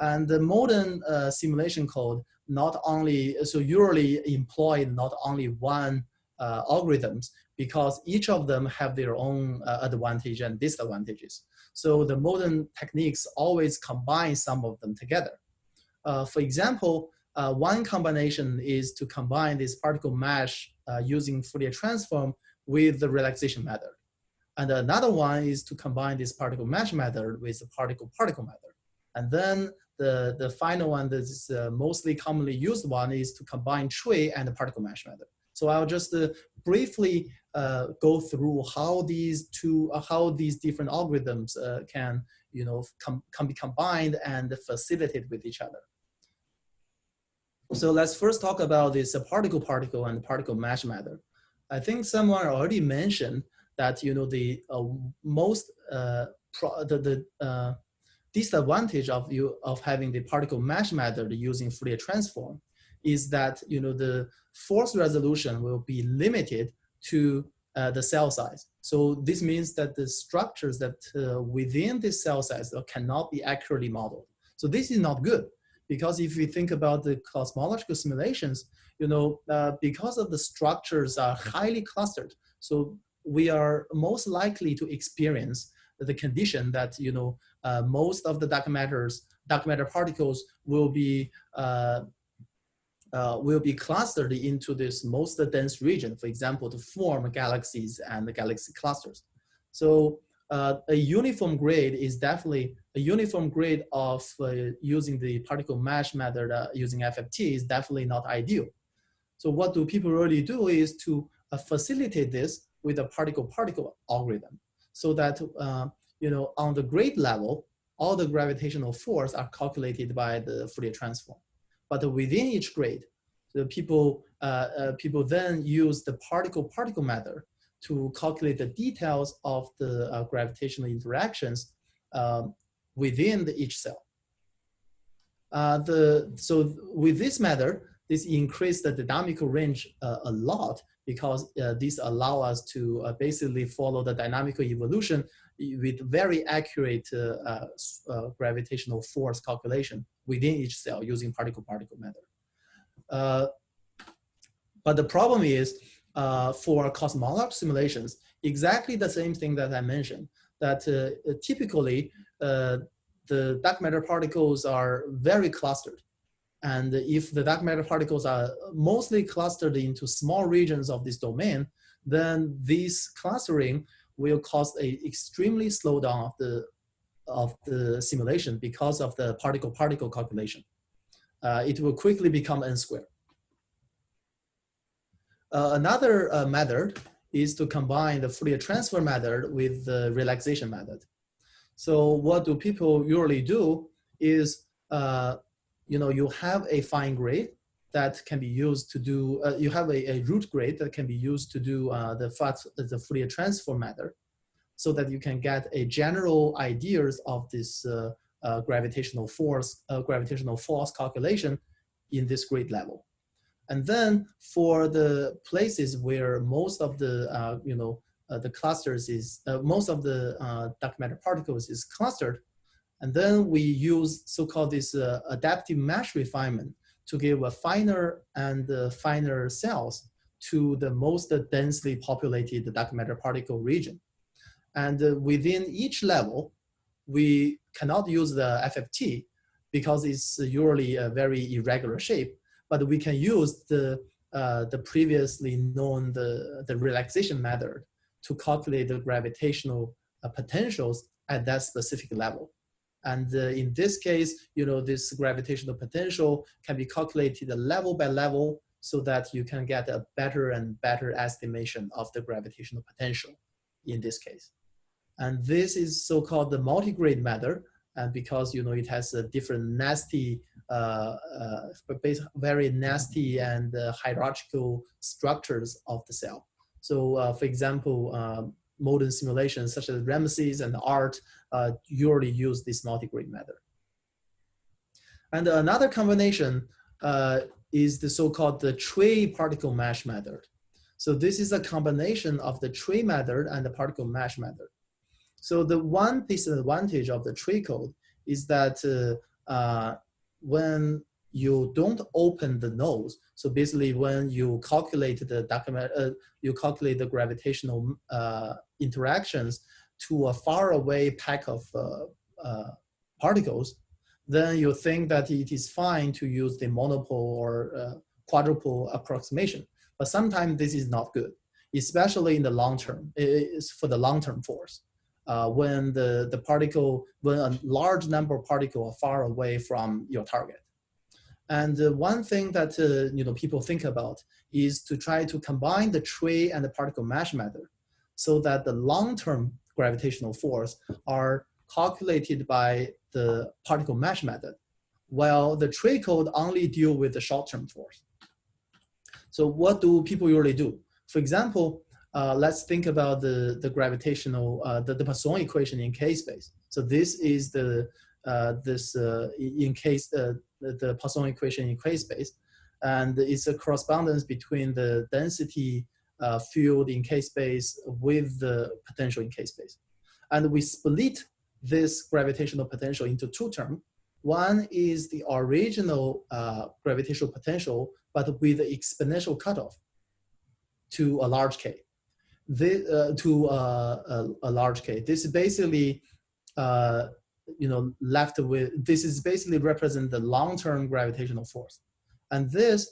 And the modern simulation code not only, so usually employ not only one algorithms, because each of them have their own advantage and disadvantages. So the modern techniques always combine some of them together. For example, one combination is to combine this particle mesh using Fourier transform with the relaxation method. And another one is to combine this particle mesh method with the particle-particle method. And then the final one that is mostly commonly used one is to combine tree and the particle mesh method. So I'll just briefly go through how these different algorithms can be combined and facilitate with each other. So let's first talk about this particle-particle and particle mesh method. I think someone already mentioned that the most disadvantage of having the particle mesh method using Fourier transform is that the force resolution will be limited to the cell size. So this means that the structures that within this cell size cannot be accurately modeled. So this is not good, because if we think about the cosmological simulations, because of the structures are highly clustered, so we are most likely to experience the condition that most of the dark matter particles will be clustered into this most dense region, for example, to form galaxies and the galaxy clusters. So a uniform grid is definitely a uniform grid of using the particle mesh method using FFT is definitely not ideal. So what do people really do is to facilitate this with a particle-particle algorithm, so that on the grid level, all the gravitational force are calculated by the Fourier transform. But within each grid, the people then use the particle-particle method to calculate the details of the gravitational interactions within each cell. So with this method, this increased the dynamical range a lot, because this allow us to basically follow the dynamical evolution with very accurate gravitational force calculation within each cell using particle-particle method. But the problem is, for cosmological simulations, exactly the same thing that I mentioned, that typically the dark matter particles are very clustered. And if the dark matter particles are mostly clustered into small regions of this domain, then this clustering will cause a extremely slowdown of the simulation because of the particle-particle calculation. It will quickly become n squared. Another method is to combine the Fourier transform method with the relaxation method. So what do people usually do is, you have a fine grid that can be used to do, you have a root grid that can be used to do the Fourier transform method, so that you can get a general ideas of this gravitational force calculation in this grid level. And then for the places where most of the the clusters is most of the dark matter particles is clustered, and then we use so-called this adaptive mesh refinement to give a finer and finer cells to the most densely populated dark matter particle region. And within each level, we cannot use the FFT because it's usually a very irregular shape, but we can use the previously known the relaxation method to calculate the gravitational potentials at that specific level. And in this case, this gravitational potential can be calculated level by level so that you can get a better and better estimation of the gravitational potential in this case. And this is so-called the multi-grade method, and because it has a different nasty, very nasty and hierarchical structures of the cell. So, for example, modern simulations such as Ramesses and ART usually use this multi-grade method. And another combination is the so-called the Tree particle mesh method. So this is a combination of the Tree method and the particle mesh method. So the one disadvantage of the tree code is that when you don't open the nodes, so basically when you calculate the gravitational interactions to a far away pack of particles, then you think that it is fine to use the monopole or quadrupole approximation. But sometimes this is not good, especially in the long term. It's for the long-term force. When when a large number of particles are far away from your target. And one thing that people think about is to try to combine the tree and the particle mesh method so that the long-term gravitational force are calculated by the particle mesh method, while the tree code only deal with the short-term force. So what do people usually do? For example, let's think about the gravitational, the Poisson equation in K-space. So this is the Poisson equation in K-space, and it's a correspondence between the density field in K-space with the potential in K-space. And we split this gravitational potential into two terms. One is the original gravitational potential, but with the exponential cutoff to a large K. To a large K. This is basically, left with, this is basically represent the long-term gravitational force. And this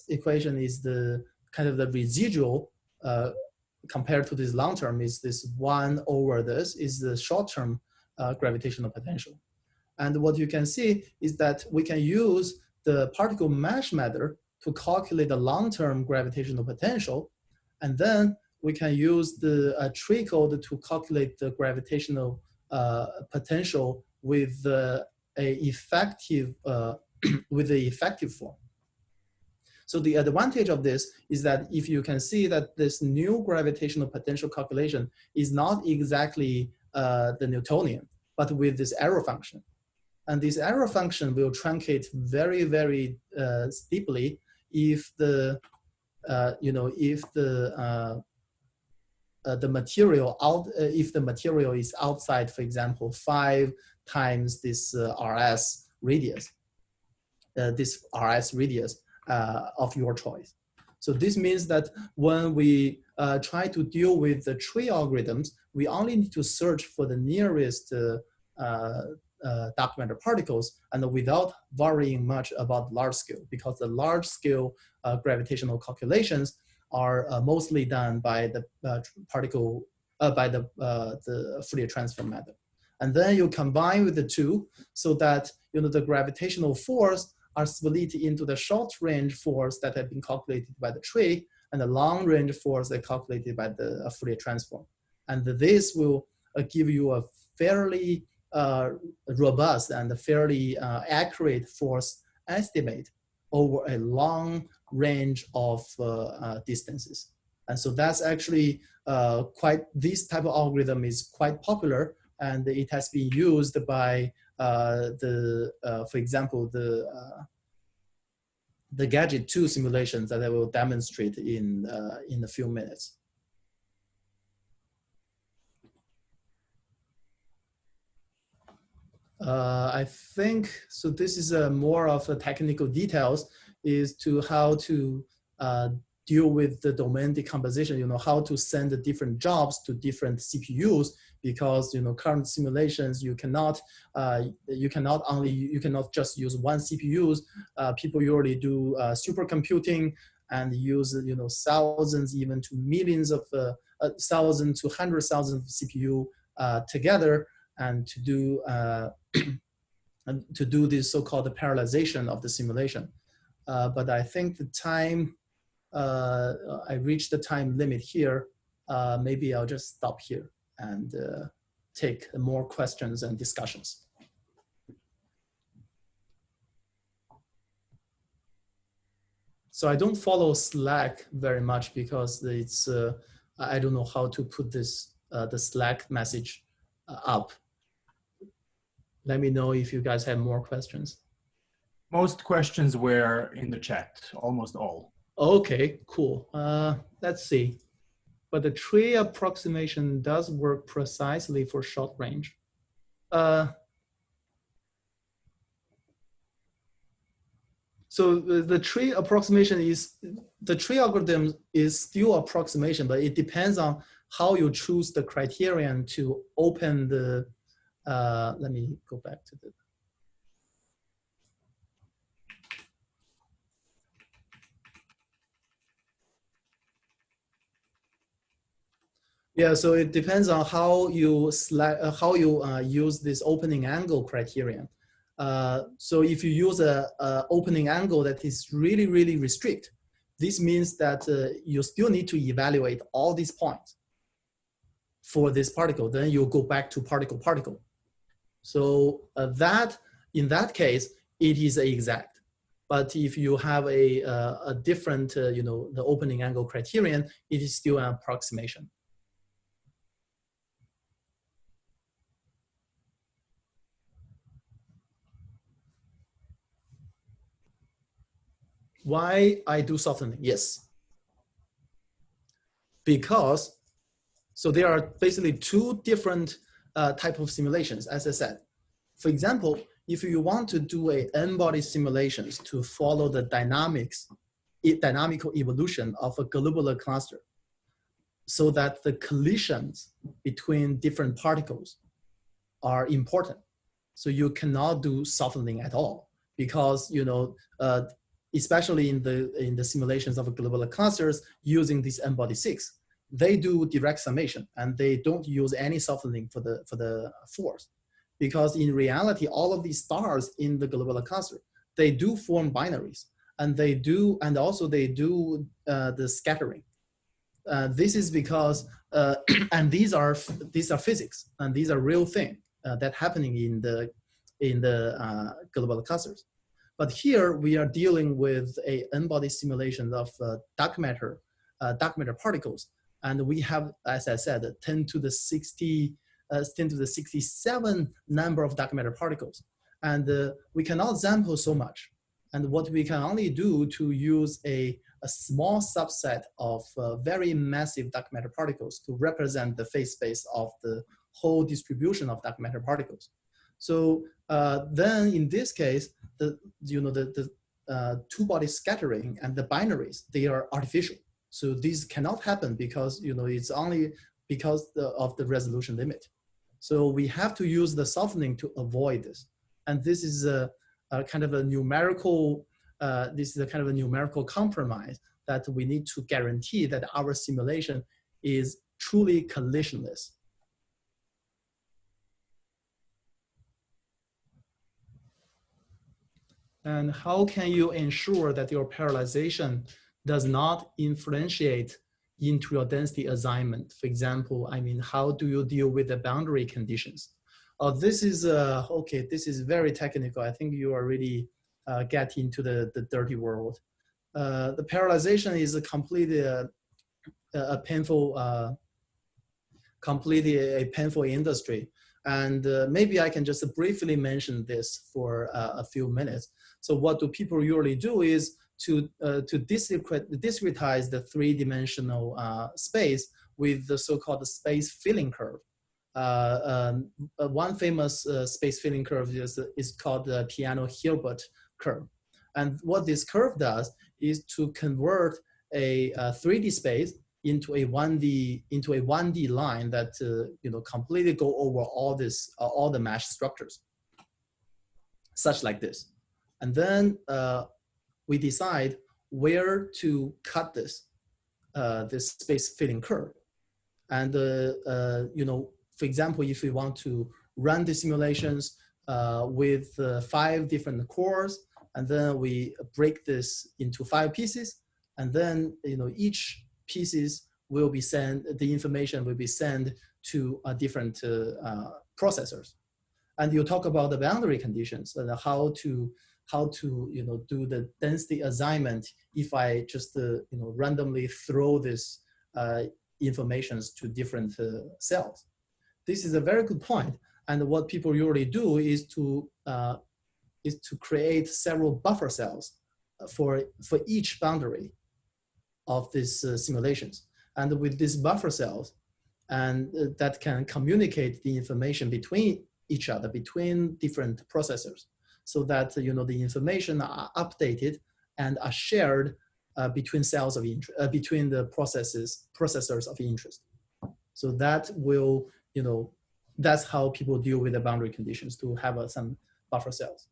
equation is the kind of the residual compared to this long-term is this 1 over this is the short-term gravitational potential. And what you can see is that we can use the particle mesh method to calculate the long-term gravitational potential. And then we can use the tree code to calculate the gravitational potential with a effective form. So the advantage of this is that if you can see that this new gravitational potential calculation is not exactly the Newtonian, but with this error function. And this error function will truncate very, very steeply if the if the material is outside, for example, 5 times this RS radius, of your choice. So this means that when we try to deal with the tree algorithms, we only need to search for the nearest dark matter particles and without worrying much about large scale, because the large scale gravitational calculations are mostly done by the Fourier transform method. And then you combine with the two so that the gravitational force are split into the short range force that have been calculated by the tree and the long range force that calculated by the Fourier transform. And this will give you a fairly robust and fairly accurate force estimate over a long range of distances. And so that's actually this type of algorithm is quite popular, and it has been used by for example, the GADGET 2 simulations that I will demonstrate in a few minutes. I think, so this is more of the technical details, is to how to deal with the domain decomposition, how to send the different jobs to different CPUs, because current simulations you cannot just use one CPUs. People usually do supercomputing and use thousands, even to millions of thousands to 100,000 CPU together, and to do this so-called parallelization of the simulation. But I think the time, I reached the time limit here. Maybe I'll just stop here and take more questions and discussions. So I don't follow Slack very much because it's, I don't know how to put this, the Slack message up. Let me know if you guys have more questions. Most questions were in the chat, almost all. Okay, cool. Let's see. But the tree approximation does work precisely for short range. So the tree approximation is, the tree algorithm is still approximation, but it depends on how you choose the criterion to open the, let me go back to the, yeah, so it depends on how you use this opening angle criterion. So if you use a opening angle that is really, really restrict, this means that you still need to evaluate all these points for this particle. Then you go back to particle-particle. So in that case, it is exact. But if you have a different, the opening angle criterion, it is still an approximation. Why I do softening? Yes. Because, so there are basically two different type of simulations, as I said. For example, if you want to do a n-body simulations to follow the dynamical evolution of a globular cluster, so that the collisions between different particles are important. So you cannot do softening at all, because especially in the simulations of globular clusters using this n-body 6, they do direct summation and they don't use any softening for the force, because in reality all of these stars in the globular cluster, they do form binaries, and also they do the scattering. This is because and these are physics, and these are real thing that happening in the globular clusters. But here we are dealing with a n-body simulation of dark matter particles, and we have, as I said, 10 to the 67 number of dark matter particles, and we cannot sample so much. And what we can only do to use a small subset of very massive dark matter particles to represent the phase space of the whole distribution of dark matter particles. So then in this case, the two-body scattering and the binaries, they are artificial. So these cannot happen because it's only because of the resolution limit. So we have to use the softening to avoid this. And this is a kind of a numerical compromise that we need to guarantee that our simulation is truly collisionless. And how can you ensure that your parallelization does not influence into your density assignment. For example, I mean, how do you deal with the boundary conditions? This is, okay, this is very technical. I think you are really getting into the dirty world. The parallelization is completely a painful, completely a painful industry. And maybe I can just briefly mention this for a few minutes. So what do people usually do is to discretize the three-dimensional space with the so-called space filling curve. One famous space filling curve is called the Peano-Hilbert curve. And what this curve does is to convert a 3D space into a 1D line that completely go over all the mesh structures, such like this. And then we decide where to cut this space filling curve. And for example, if we want to run the simulations with 5 different cores, and then we break this into 5 pieces, and then each pieces will be sent, the information will be sent to different processors. And you talk about the boundary conditions and how to do the density assignment if I just randomly throw this informations to different cells. This is a very good point. And what people usually do is to create several buffer cells for each boundary of these simulations. And with these buffer cells, and that can communicate the information between each other, between different processors, so that the information are updated and are shared between cells of interest, between the processors of interest. So that will, that's how people deal with the boundary conditions, to have some buffer cells.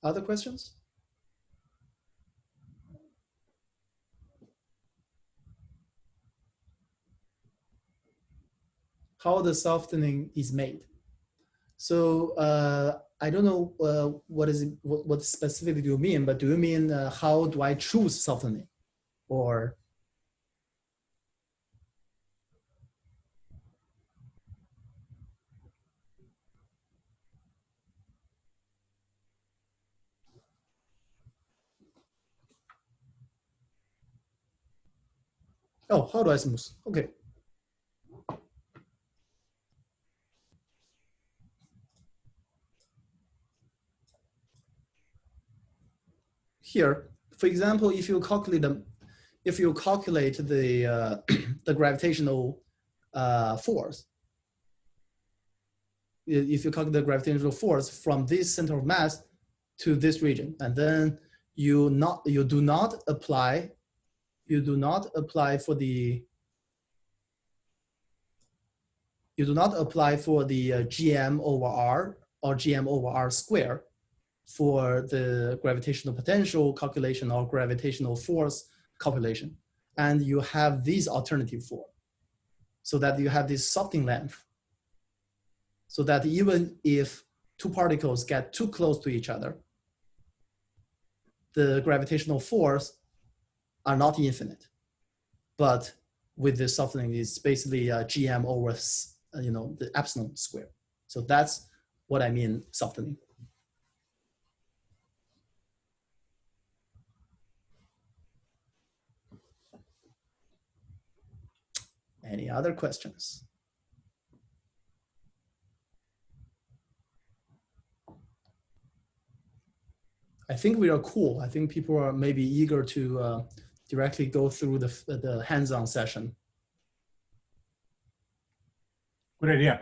Other questions? How the softening is made. So I don't know what specifically do you mean, but do you mean how do I choose softening, or? Oh, how do I smooth? Okay. Here, for example, if you calculate the the gravitational force, if you calculate the gravitational force from this center of mass to this region, and then you do not apply for the GM over R or GM over R square for the gravitational potential calculation or gravitational force calculation. And you have these alternative form, so that you have this softening length, so that even if 2 particles get too close to each other, the gravitational force are not infinite. But with this softening, it's basically GM over the epsilon square. So that's what I mean softening. Any other questions? I think we are cool. I think people are maybe eager to directly go through the hands-on session. Good idea.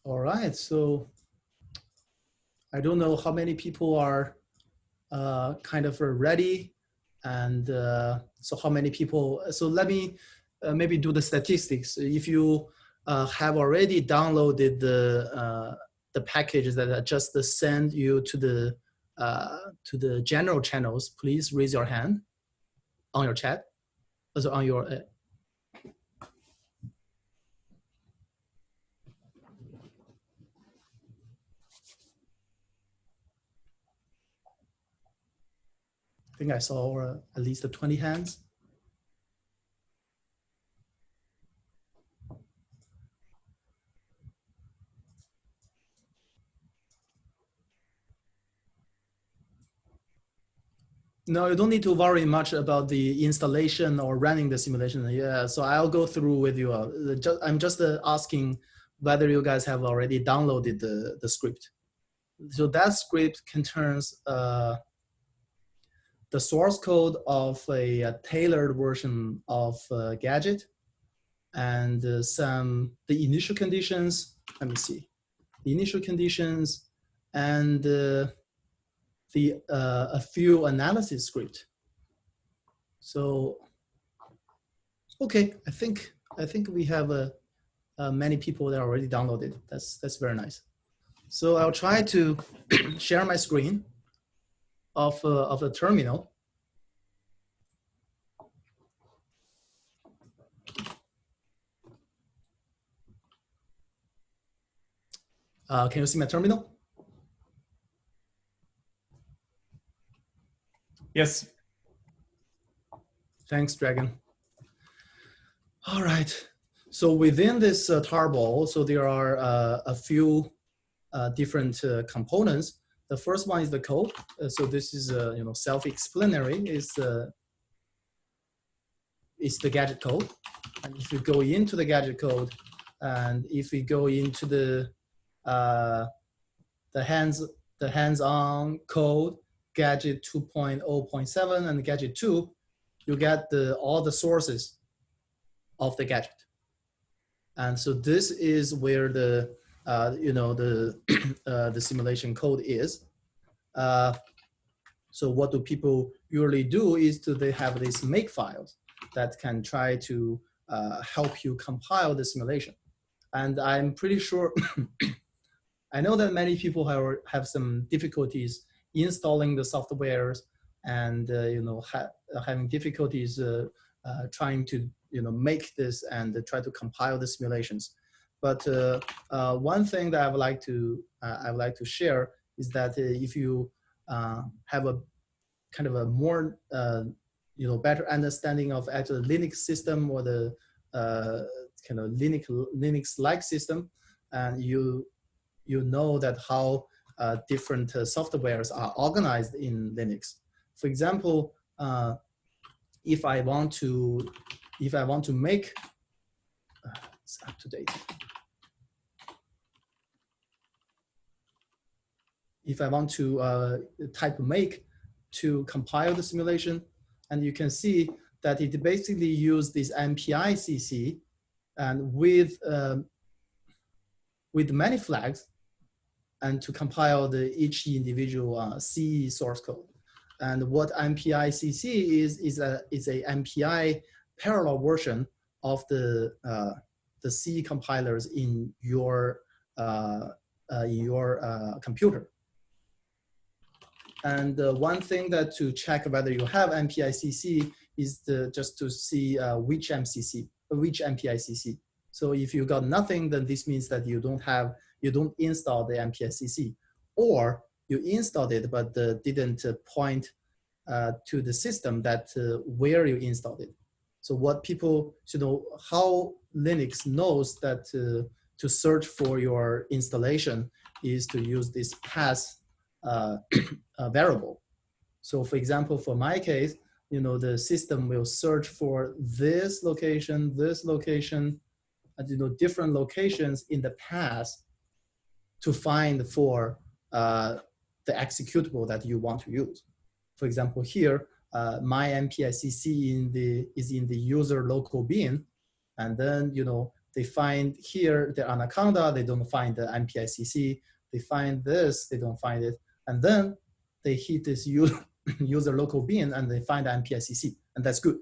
All right, so I don't know how many people are kind of ready, and so how many people, so let me maybe do the statistics. If you have already downloaded the packages that I just send you to the general channels, please raise your hand on your chat, also on your. I think I saw at least 20 hands. No, you don't need to worry much about the installation or running the simulation. Yeah, so I'll go through with you. I'm just asking whether you guys have already downloaded the script. So that script contains the source code of a tailored version of GADGET and the initial conditions. Let me see, the initial conditions and a few analysis script. So, okay, I think we have many people that already downloaded. That's very nice. So I'll try to share my screen of the terminal. Can you see my terminal? Yes. Thanks, Dragon. All right. So within this tarball, so there are a few different components. The first one is the code. So this is self-explanatory. Is the GADGET code. And if you go into the GADGET code, and if we go into the hands-on code, GADGET 2.0.7 and GADGET 2, you get all the sources of the GADGET. And so this is where the the simulation code is. So what do people usually do is they have these make files that can try to help you compile the simulation. And I'm pretty sure, I know that many people have some difficulties installing the softwares and having difficulties trying to make this and try to compile the simulations. But one thing that I would like to share is that if you have a kind of a more better understanding of actual Linux system or the kind of Linux-like system, and you know that how different softwares are organized in Linux. For example, if I want to make it's up to date. If I want to type make to compile the simulation, and you can see that it basically uses this MPI-CC and with many flags, and to compile each individual C source code. And what MPI-CC is a MPI parallel version of the C compilers in your computer. And one thing that to check whether you have MPI-CC is just to see which MPI-CC. So if you got nothing, then this means that you don't install the MPI-CC, or you installed it but didn't point to the system that where you installed it. So what people should know, how Linux knows that to search for your installation is to use this path variable. So for example, for my case, the system will search for this location, and different locations in the past to find for the executable that you want to use. For example, here, my MPI-CC is in the user local bin, and then they find here the Anaconda, they don't find the MPI-CC, they find this, they don't find it, and then they hit this user local bin and they find the MPI-CC, and that's good.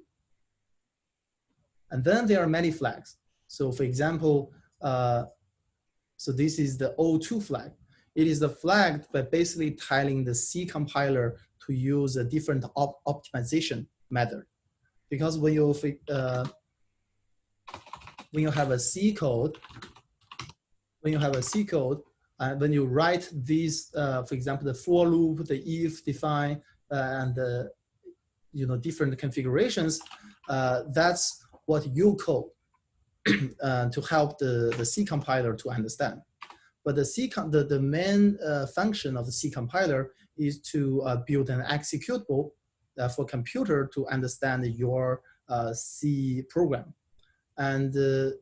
And then there are many flags. So for example, so this is the O2 flag. It is the flag by basically telling the C compiler to use a different optimization method. Because when you have a C code, when you write these, for example, the for loop, the if define, and the different configurations, that's what you code to help the C compiler to understand. But the main function of the C compiler is to build an executable for computer to understand your C program. And the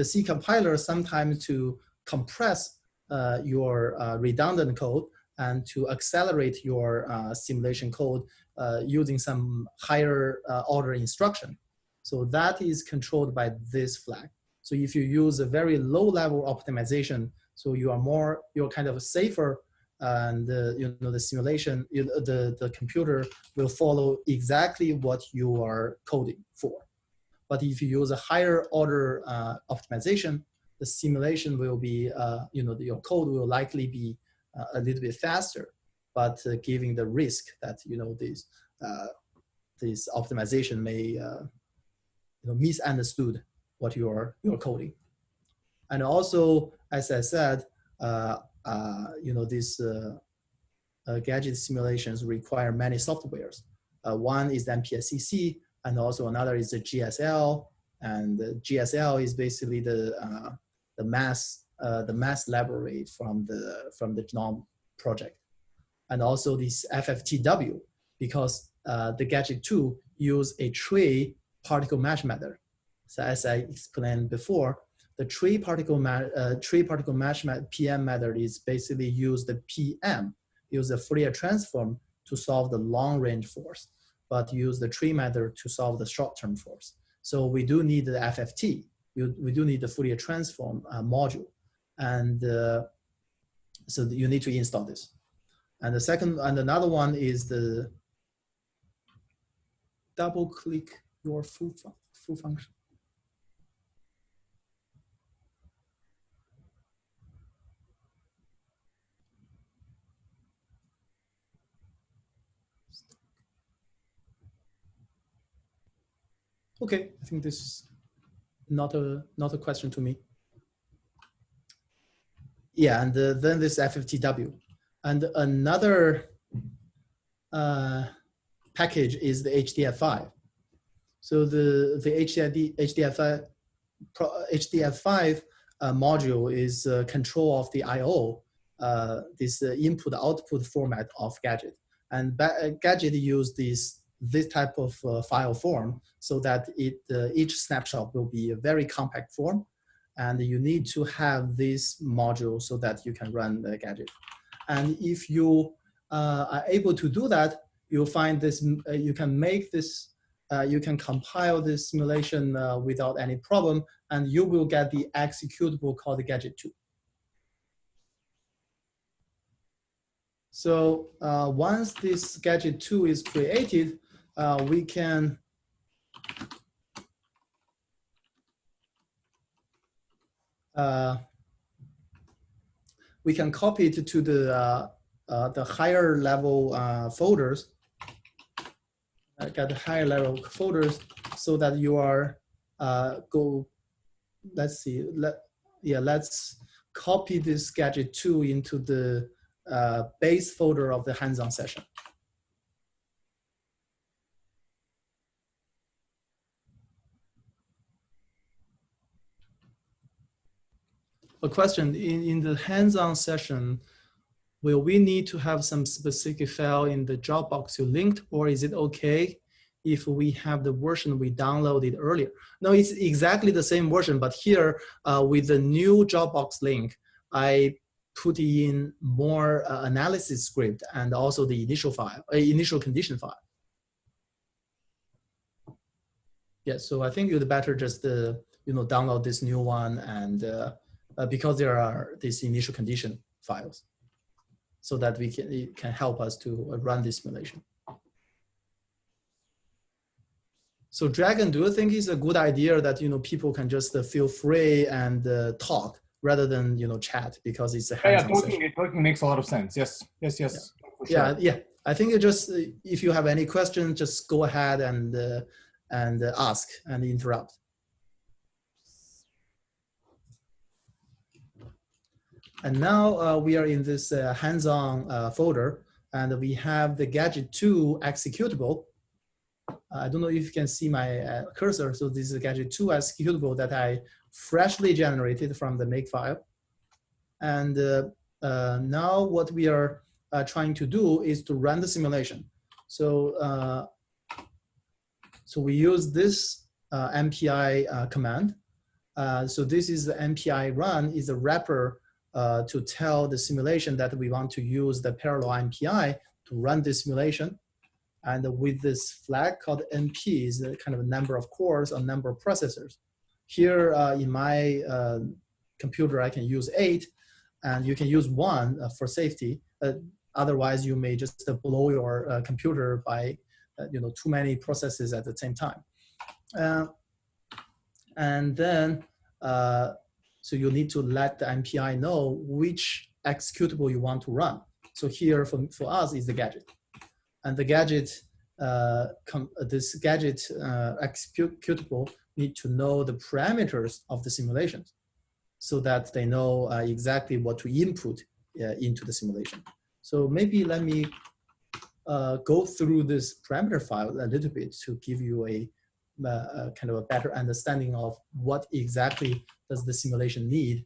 C compiler sometimes to compress your redundant code and to accelerate your simulation code using some higher order instruction. So that is controlled by this flag. So if you use a very low level optimization, so you're kind of safer, and the simulation, the computer will follow exactly what you are coding for. But if you use a higher order optimization, the simulation will be, your code will likely be a little bit faster, but giving the risk that this optimization may misunderstood what you're coding. And also, as I said, these gadget simulations require many softwares. One is the MPSCC, and also another is the GSL. And the GSL is basically the mass library from the GNOME project. And also this FFTW, because the Gadget 2 use a tree particle match method. So as I explained before, the tree particle match PM method is basically use the Fourier transform to solve the long range force, but use the tree method to solve the short term force. So we do need the FFT. We do need the Fourier transform module, and so you need to install this. And another one is the double click your full function. Okay, I think this is not a question to me. Yeah, and then this FFTW. And another package is the HDF5. So the HDF5 module is control of the I/O, this input-output format of Gadget. And Gadget use this type of file form so that each snapshot will be a very compact form. And you need to have this module so that you can run the Gadget. And if you are able to do that, you'll find this, you can make this, you can compile this simulation without any problem, and you will get the executable called the Gadget 2. So once this Gadget 2 is created, we can copy it to the higher level folders. Get the higher level folders so that you are let's see, let's copy this Gadget 2 into the base folder of the hands-on session. A question, in the hands-on session, will we need to have some specific file in the Dropbox you linked, or is it okay if we have the version we downloaded earlier? No, it's exactly the same version, but here with the new Dropbox link, I put in more analysis script and also the initial file, initial condition file. Yeah, so I think you'd better just download this new one, and because there are these initial condition files, so that it can help us to run this simulation. So Dragon, do you think it's a good idea that people can just feel free and talk rather than chat, because it's a Yeah, hands-on session. talking makes a lot of sense. Yes. For sure. Yeah. I think it just if you have any questions, just go ahead and ask and interrupt. And now we are in this hands-on folder, and we have the gadget 2 executable. I don't know if you can see my cursor. So this is gadget 2 executable that I freshly generated from the makefile. And now what we are trying to do is to run the simulation. So so we use this MPI command. So this is the MPI run is a wrapper to tell the simulation that we want to use the parallel MPI to run this simulation. And with this flag called NP is a kind of a number of cores or number of processors. Here in my computer, I can use 8, and you can use 1 for safety. Otherwise, you may just blow your computer by too many processes at the same time. And then, so you need to let the MPI know which executable you want to run. So here for us is the gadget. And the gadget, this gadget executable need to know the parameters of the simulations so that they know exactly what to input into the simulation. So maybe let me go through this parameter file a little bit to give you a kind of a better understanding of what exactly does the simulation need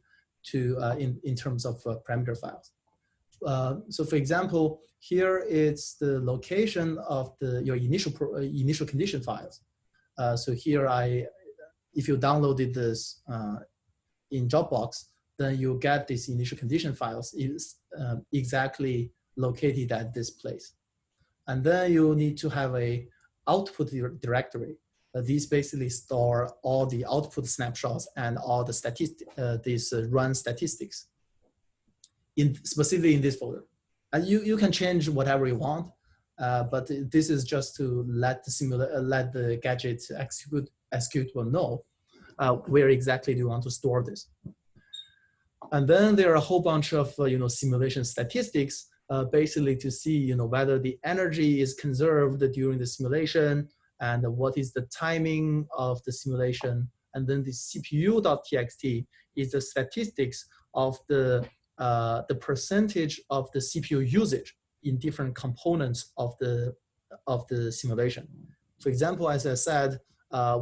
to in terms of parameter files. So for example, here it's the location of your initial condition files. So here if you downloaded this in Dropbox, then you get these initial condition files is exactly located at this place. And then you need to have a output directory. These basically store all the output snapshots and all the these run statistics specifically in this folder. And you can change whatever you want, but this is just to let the gadget executable know where exactly do you want to store this. And then there are a whole bunch of simulation statistics, basically to see whether the energy is conserved during the simulation and what is the timing of the simulation. And then the CPU.txt is the statistics of the percentage of the CPU usage in different components of the simulation. For example, as I said,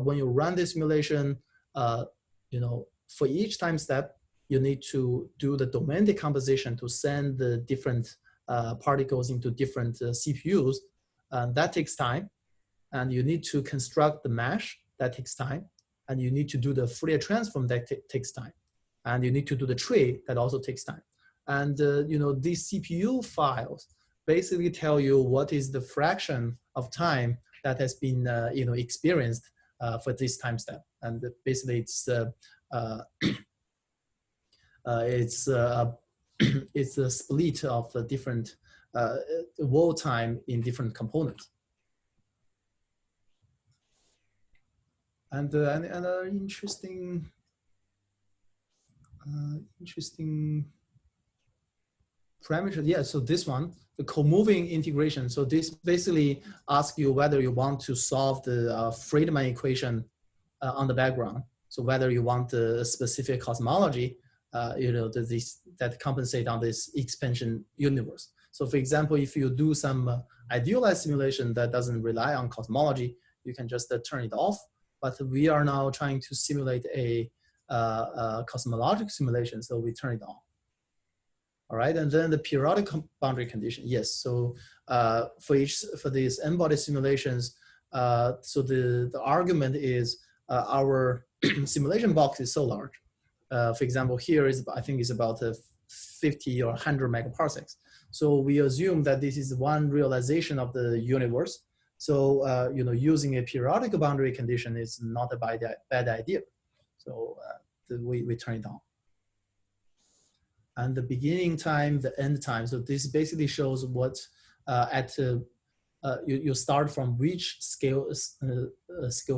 when you run the simulation, for each time step, you need to do the domain decomposition to send the different particles into different CPUs. That takes time. And you need to construct the mesh, that takes time. And you need to do the Fourier transform, that takes time. And you need to do the tree, that also takes time. And these CPU files basically tell you what is the fraction of time that has been experienced for this time step. And basically it's it's a split of the different wall time in different components. And another interesting parameter, yeah, so this one, the co-moving integration. So this basically asks you whether you want to solve the Friedman equation on the background. So whether you want the specific cosmology, that compensate on this expansion universe. So for example, if you do some idealized simulation that doesn't rely on cosmology, you can just turn it off. But we are now trying to simulate a cosmological simulation, so we turn it on. All right, and then the periodic boundary condition. Yes, so for these n-body simulations, so the argument is our simulation box is so large. For example, here I think it's about 50 or 100 megaparsecs. So we assume that this is one realization of the universe. So using a periodic boundary condition is not a bad idea. So we turn it on. And the beginning time, the end time. So this basically shows what you start from which scale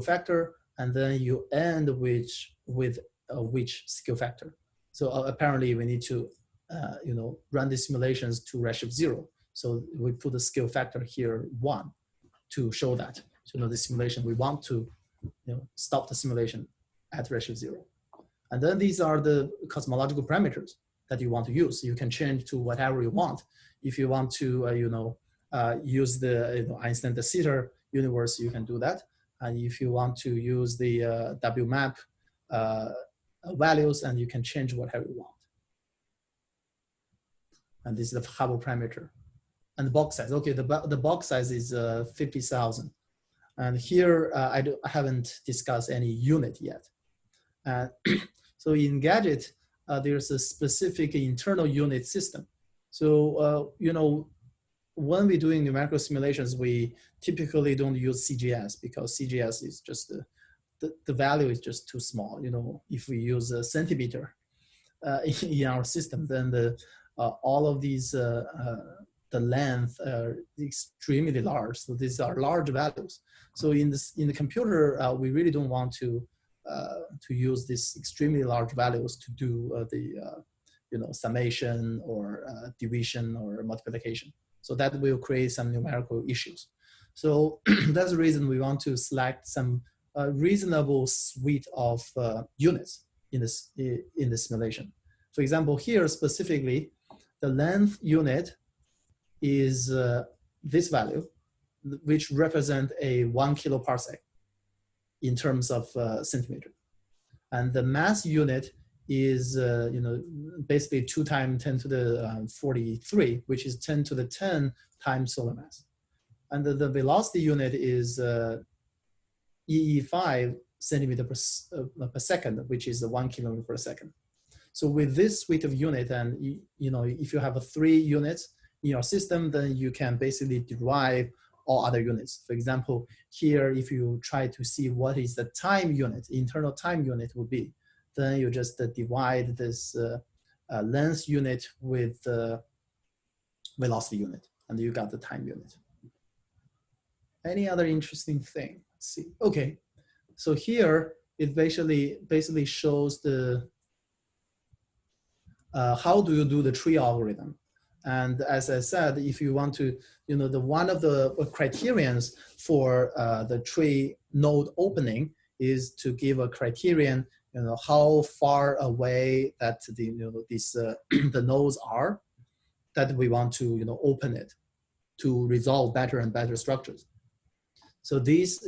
factor, and then you end with which scale factor. So apparently we need to, run the simulations to redshift 0. So we put the scale factor here 1 to show that. So the simulation, we want to stop the simulation at redshift 0. And then these are the cosmological parameters that you want to use. You can change to whatever you want. If you want to, use the Einstein de Sitter universe, you can do that. And if you want to use the WMAP values, and you can change whatever you want. And this is the Hubble parameter. And the box size, okay, the box size is 50,000. And here I haven't discussed any unit yet. So in GADGET, there's a specific internal unit system. So, when we're doing numerical simulations, we typically don't use CGS because CGS is just, the value is just too small. If we use a centimeter in our system, then all of these, the length are extremely large. So these are large values. So in the computer, we really don't want to use these extremely large values to do the summation or division or multiplication. So that will create some numerical issues. So that's the reason we want to select some reasonable suite of units in the simulation. For example, here specifically, the length unit is this value, which represent a 1 kiloparsec in terms of centimeter. And the mass unit is, basically 2 times 10 to the 43, which is 10 to the 10 times solar mass. And the velocity unit is EE5 centimeter per second, which is 1 kilometer per second. So with this suite of unit, and if you have 3 units in your system, then you can basically derive all other units. For example, here, if you try to see what is the time unit, internal time unit would be, then you just divide this length unit with the velocity unit, and you got the time unit. Any other interesting thing? Let's see. Okay, so here it basically shows the how do you do the tree algorithm. And as I said, if you want to, one of the criterions for the tree node opening is to give a criterion, how far away that the nodes are that we want to, open it to resolve better and better structures. So these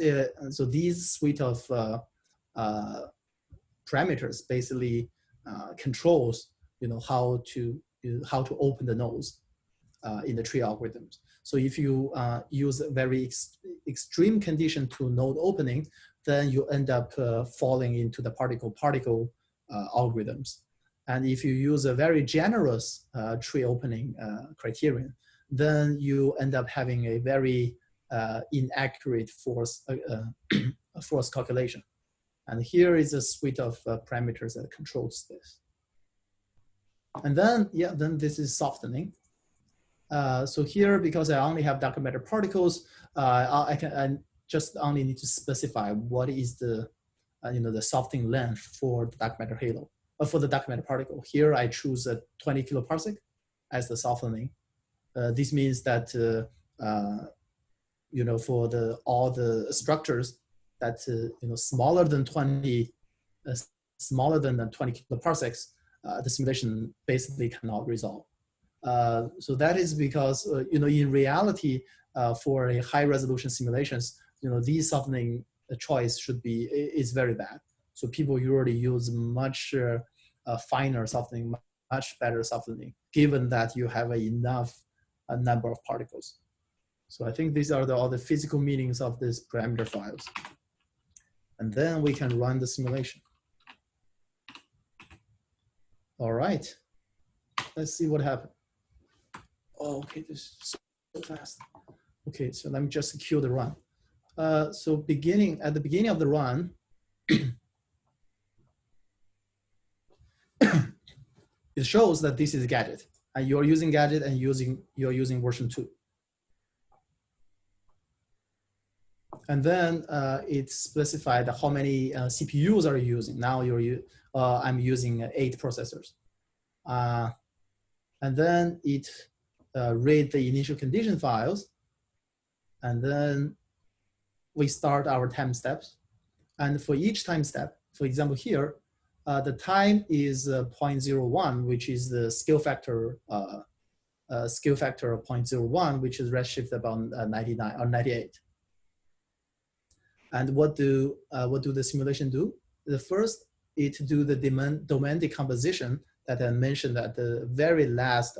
suite of parameters basically controls, how to open the nodes in the tree algorithms. So if you use a very extreme condition to node opening, then you end up falling into the particle-particle algorithms. And if you use a very generous tree opening criterion, then you end up having a very inaccurate force calculation. And here is a suite of parameters that controls this. And then, then this is softening. So here, because I only have dark matter particles, I just only need to specify what is the, the softening length for the dark matter halo, for the dark matter particle. Here I choose a 20 kiloparsec as the softening. This means that, for all the structures that, smaller than 20 kiloparsecs, the simulation basically cannot resolve. So that is because, in reality, for a high resolution simulations, these softening choice is very bad. So people usually use much finer softening, much better softening, given that you have enough number of particles. So I think these are all the physical meanings of these parameter files. And then we can run the simulation. All right, let's see what happened. Oh, okay, this is so fast. Okay, so let me just cue the run. So at the beginning of the run, it shows that this is GADGET, and you're using GADGET and you're using version 2. And then it specified how many CPUs are you using. Now I'm using 8 processors. And then it read the initial condition files. And then we start our time steps. And for each time step, for example, here, the time is 0.01, which is the scale factor of 0.01, which is redshift about 99 or 98. And what do the simulation do? The first, it do the domain decomposition that I mentioned at the very last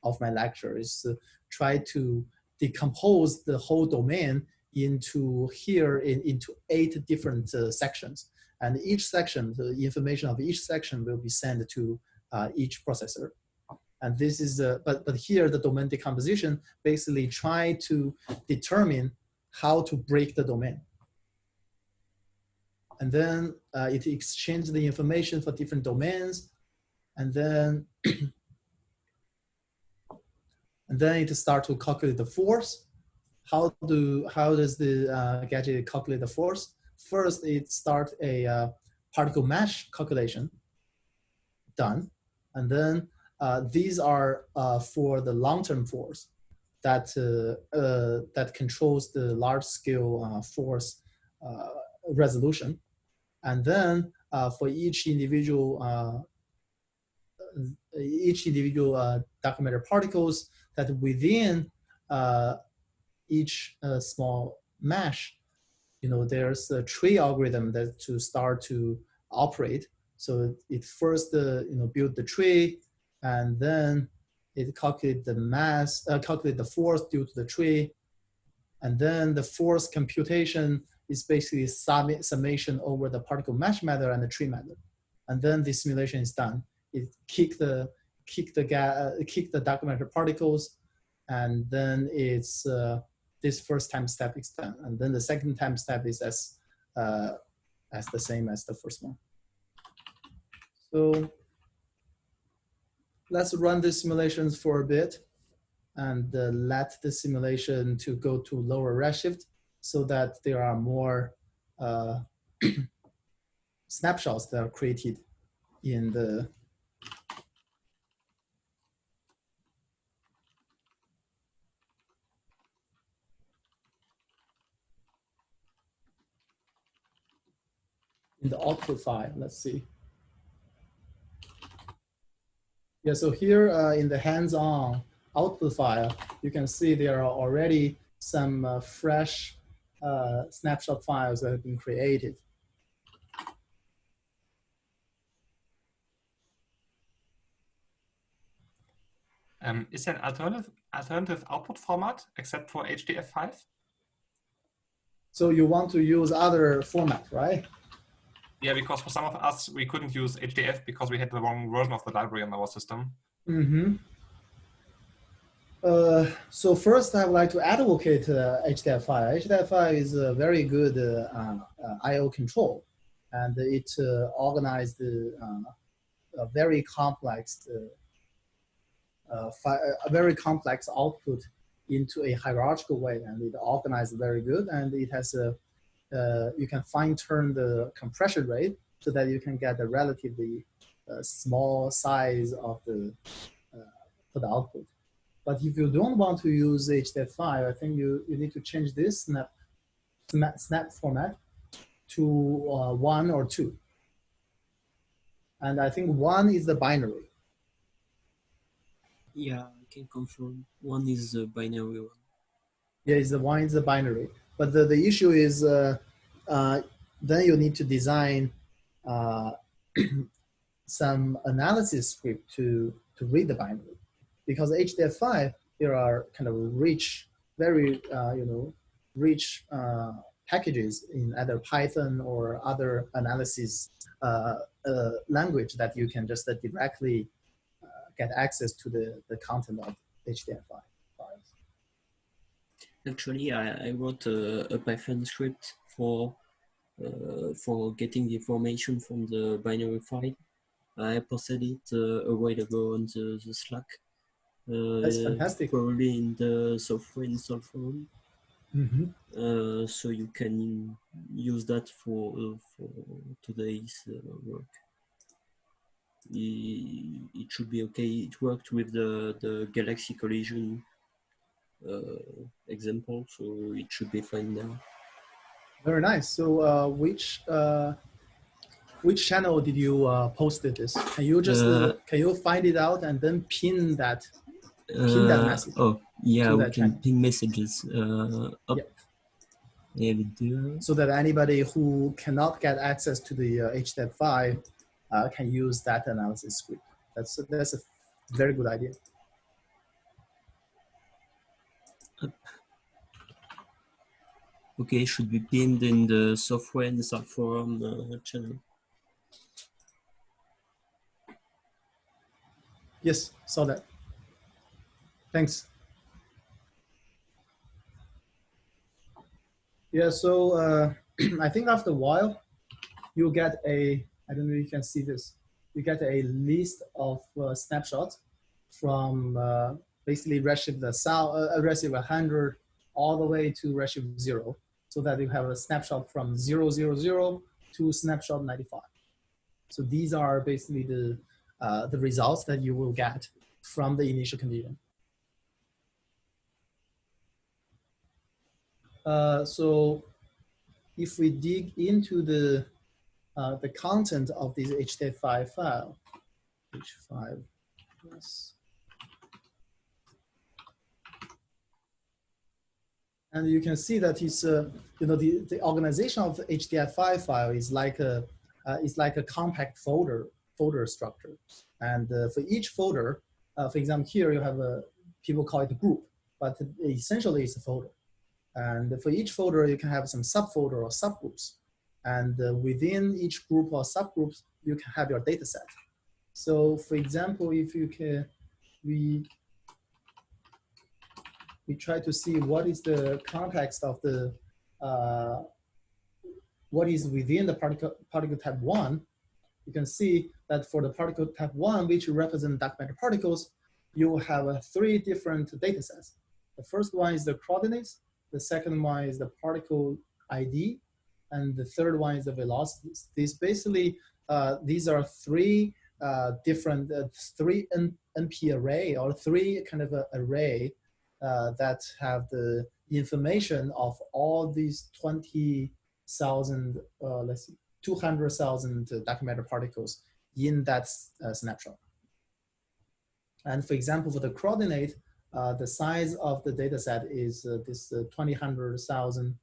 of my lecture, is to try to decompose the whole domain into 8 different sections. And each section, the information of each section will be sent to each processor. And this is, but here the domain decomposition basically try to determine how to break the domain. And then it exchanges the information for different domains. And then, it starts to calculate the force. How does the gadget calculate the force? First, it starts a particle mesh calculation done. And then these are for the long-term force that controls the large-scale force resolution. And then for each individual dark matter particles that within each small mesh, there's a tree algorithm that to start to operate. So it first build the tree, and then it calculate the mass, calculate the force due to the tree, and then the force computation is basically summation over the particle mesh method and the tree method. And then the simulation is done. It kick the dark matter particles, and then it's this first time step is done. And then the second time step is as the same as the first one. So let's run the simulations for a bit and let the simulation to go to lower redshift, so that there are more snapshots that are created in the output file. Let's see. Yeah, so here in the hands-on output file, you can see there are already some fresh snapshot files that have been created. Is there an alternative output format except for HDF5? So you want to use other format, right? Yeah, because for some of us, we couldn't use HDF because we had the wrong version of the library in our system. Mm-hmm. So first, I would like to advocate HDF5. HDF5 is a very good I/O control, and it organized a very complex output into a hierarchical way, and it organized very good, and it has you can fine-tune the compression rate so that you can get a relatively small size of for the output. But if you don't want to use HDF5, I think you need to change this snap format to 1 or 2. And I think 1 is the binary. Yeah, I can confirm. 1 is the binary one. Yeah, one is the binary. But the issue is then you need to design some analysis script to read the binary, because HDF5 there are kind of rich, very rich packages in either Python or other analysis language that you can just directly get access to the content of HDF5 files. Actually, I wrote a Python script for getting the information from the binary file. I posted it a while ago on the Slack. That's fantastic. Probably in the software install forum. So you can use that for today's work. It should be okay. It worked with the galaxy collision example, so it should be fine now. Very nice. So which channel did you post this? Can you just can you find it out and then pin that message? Oh yeah, to we that can channel? ping messages up. Yeah. So that anybody who cannot get access to the HDF5 can use that analysis script. That's a very good idea. Okay, should be pinned in the software and the forum channel. Yes, saw that. Thanks. Yeah, so I think after a while, you get a, I don't know if you can see this, you get a list of snapshots from basically redshift redshift 100 all the way to redshift 0, so that you have a snapshot from 000 to snapshot 95. So these are basically the results that you will get from the initial condition. So if we dig into the content of this HDF5 file, H5, yes. And you can see that it's, you know, the organization of the HDF5 file is like a compact folder structure. And for each folder, for example, here you have people call it a group, but essentially it's a folder. And for each folder, you can have some subfolder or subgroups. And within each group or subgroups, you can have your data set. So for example, if you can, we try to see what is the context of the, what is within the particle type 1. You can see that for the particle type 1, which represent dark matter particles, you have 3 different data sets. The first one is the coordinates, the second one is the particle ID, and the third one is the velocities. These basically, these are 3 different, 3 NP array, or 3 kind of array that have the information of all these 20,000, let's see, 200,000 dark matter particles in that snapshot. And for example, for the coordinate, the size of the data set is this 200,000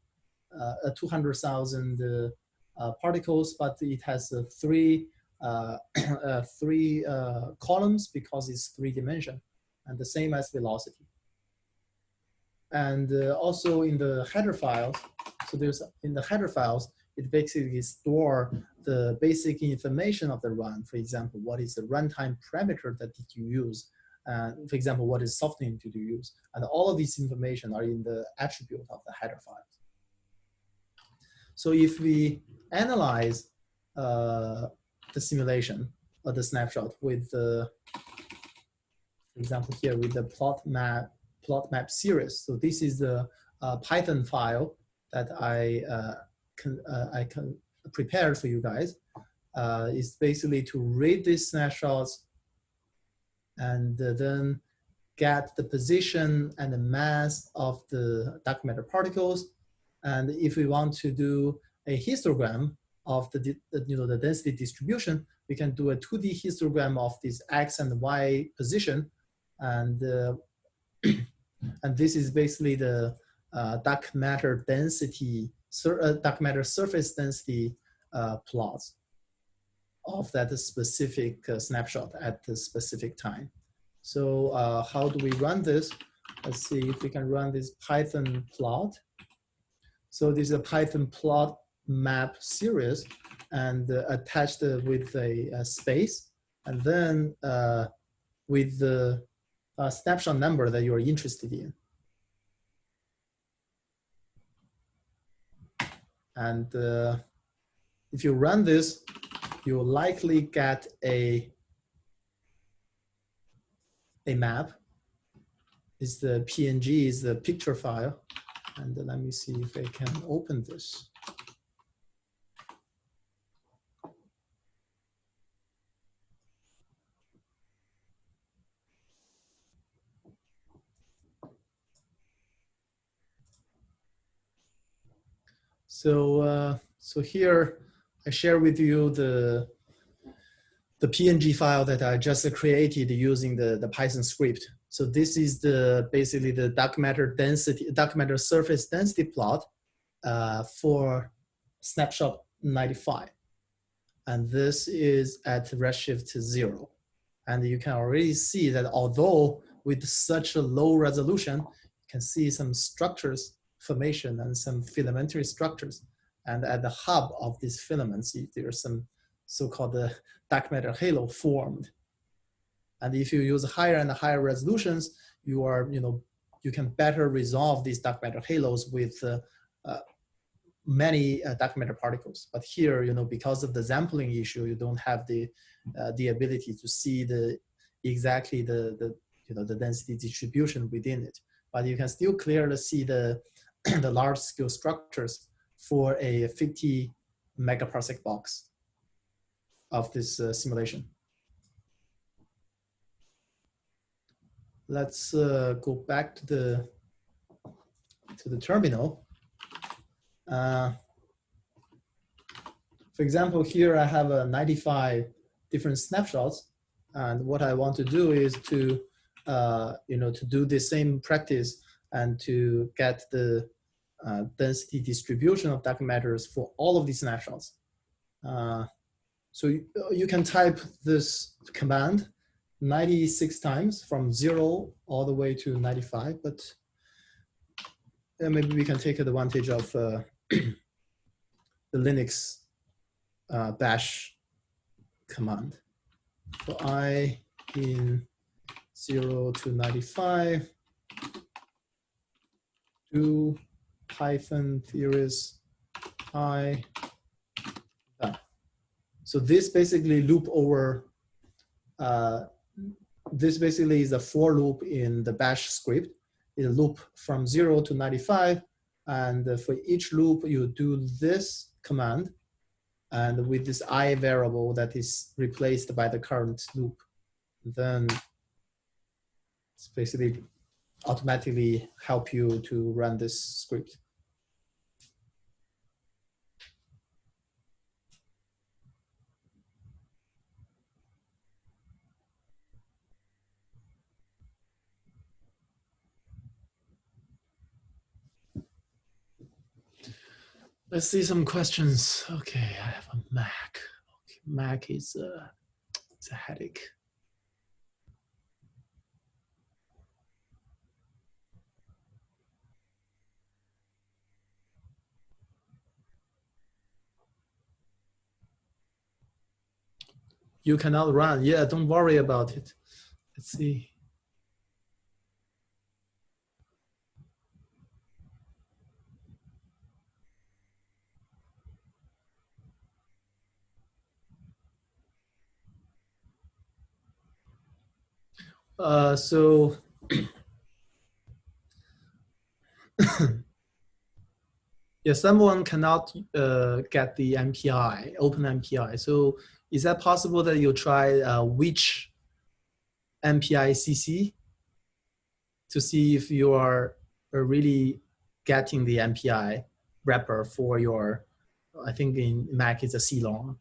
particles, but it has 3 columns because it's 3 dimension, and the same as velocity. And also in the header files, so there's in the header files, it basically store the basic information of the run. For example, what is the runtime parameter that did you use? For example, what is softening did you use? And all of these information are in the attribute of the header files. So if we analyze the simulation or the snapshot with the, for example, here with the plot map series. So this is the Python file that I can prepare for you guys. It's basically to read these snapshots and then get the position and the mass of the dark matter particles. And if we want to do a histogram of the density distribution, we can do a 2D histogram of this X and Y position. And and this is basically the dark matter density, dark matter surface density plots of that specific snapshot at the specific time. So how do we run this? Let's see if we can run this Python plot. So this is a Python plot map series, and attached with a space, and then with the snapshot number that you're interested in. And if you run this, you'll likely get a map. It's the PNG, is the picture file. And let me see if I can open this. So, so here I share with you the PNG file that I just created using the Python script. So this is basically the dark matter surface density plot for snapshot 95. And this is at redshift 0. And you can already see that although with such a low resolution, you can see some structures formation and some filamentary structures. And at the hub of these filaments, there's some so-called dark matter halo formed. And if you use higher and higher resolutions, you can better resolve these dark matter halos with many dark matter particles. But here, because of the sampling issue, you don't have the ability to see exactly the density distribution within it. But you can still clearly see the the large scale structures for a 50 megaparsec box of this simulation. Let's go back to the terminal. For example, here I have 95 different snapshots, and what I want to do is to to do the same practice and to get the density distribution of dark matters for all of these snapshots. So you can type this command 96 times from 0 all the way to 95, but maybe we can take advantage of the Linux bash command. So I in 0 to 95 do Python theories I. So this basically loop over, this basically is a for loop in the bash script. It loop from 0 to 95. And for each loop, you do this command. And with this I variable that is replaced by the current loop, then it's basically automatically help you to run this script. Let's see some questions. Okay, I have a Mac. Okay, Mac is it's a headache. You cannot run. Yeah, don't worry about it. Let's see. So yeah, someone cannot get the MPI, open MPI. So is that possible that you try which MPI CC to see if you are really getting the MPI wrapper for your, I think in Mac it's a C-long.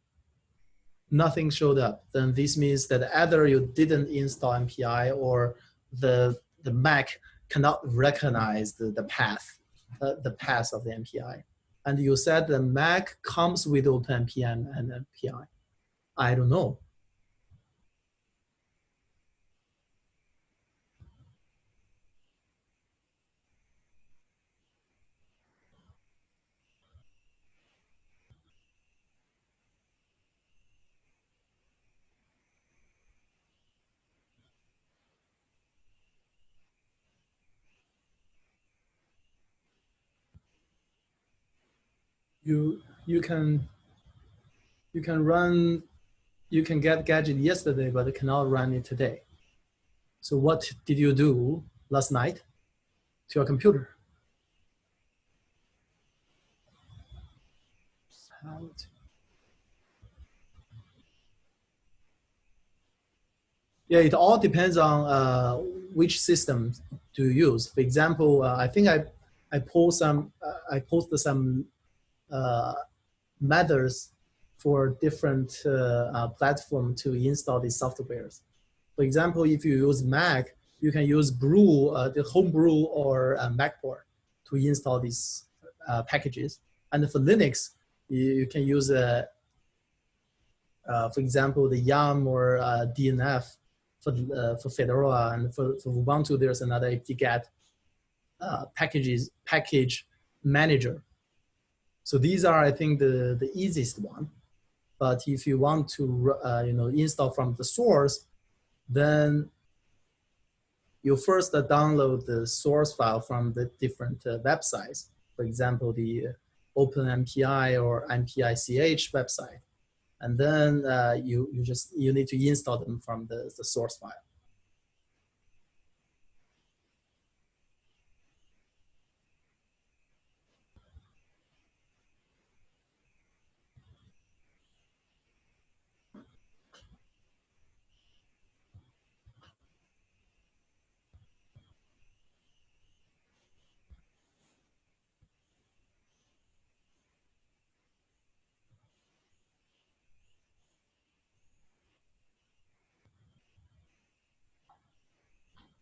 Nothing showed up. Then this means that either you didn't install MPI or the Mac cannot recognize the path of the MPI. And you said the Mac comes with OpenMP and MPI. I don't know. You can get Gadget yesterday, but you cannot run it today. So what did you do last night to your computer? Yeah, it all depends on which system to use. For example, I think I posted some methods for different platform to install these softwares. For example, if you use Mac, you can use Brew, the Homebrew or MacPort to install these packages. And for Linux, you can use, for example, the Yum or DNF for Fedora, and for Ubuntu, there's another apt-get package manager. So these are, I think, the easiest one. But if you want to install from the source, then you first download the source file from the different websites. For example, the OpenMPI or MPICH website. And then you need to install them from the source file.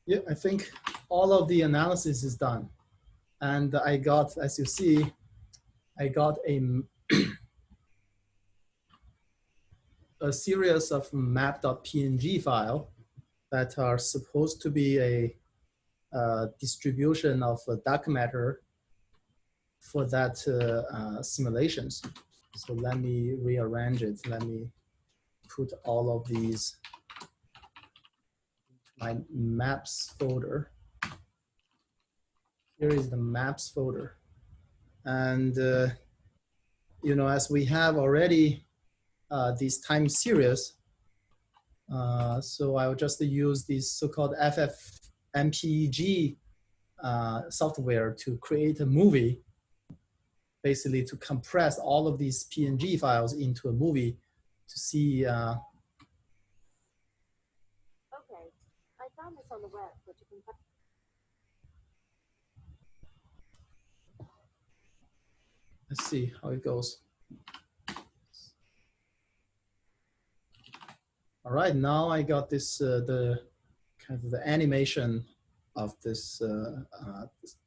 Yeah, I think all of the analysis is done. And I got, as you see, I got a series of map.png file that are supposed to be a distribution of dark matter for that simulations. So let me rearrange it. Let me put all of these in my maps folder. Here is the maps folder. And as we have already this time series, so I will just use this so-called FFmpeg software to create a movie, basically to compress all of these PNG files into a movie to see. Okay, I found this on the web, but you can. Let's see how it goes. All right, now I got this the kind of the animation of this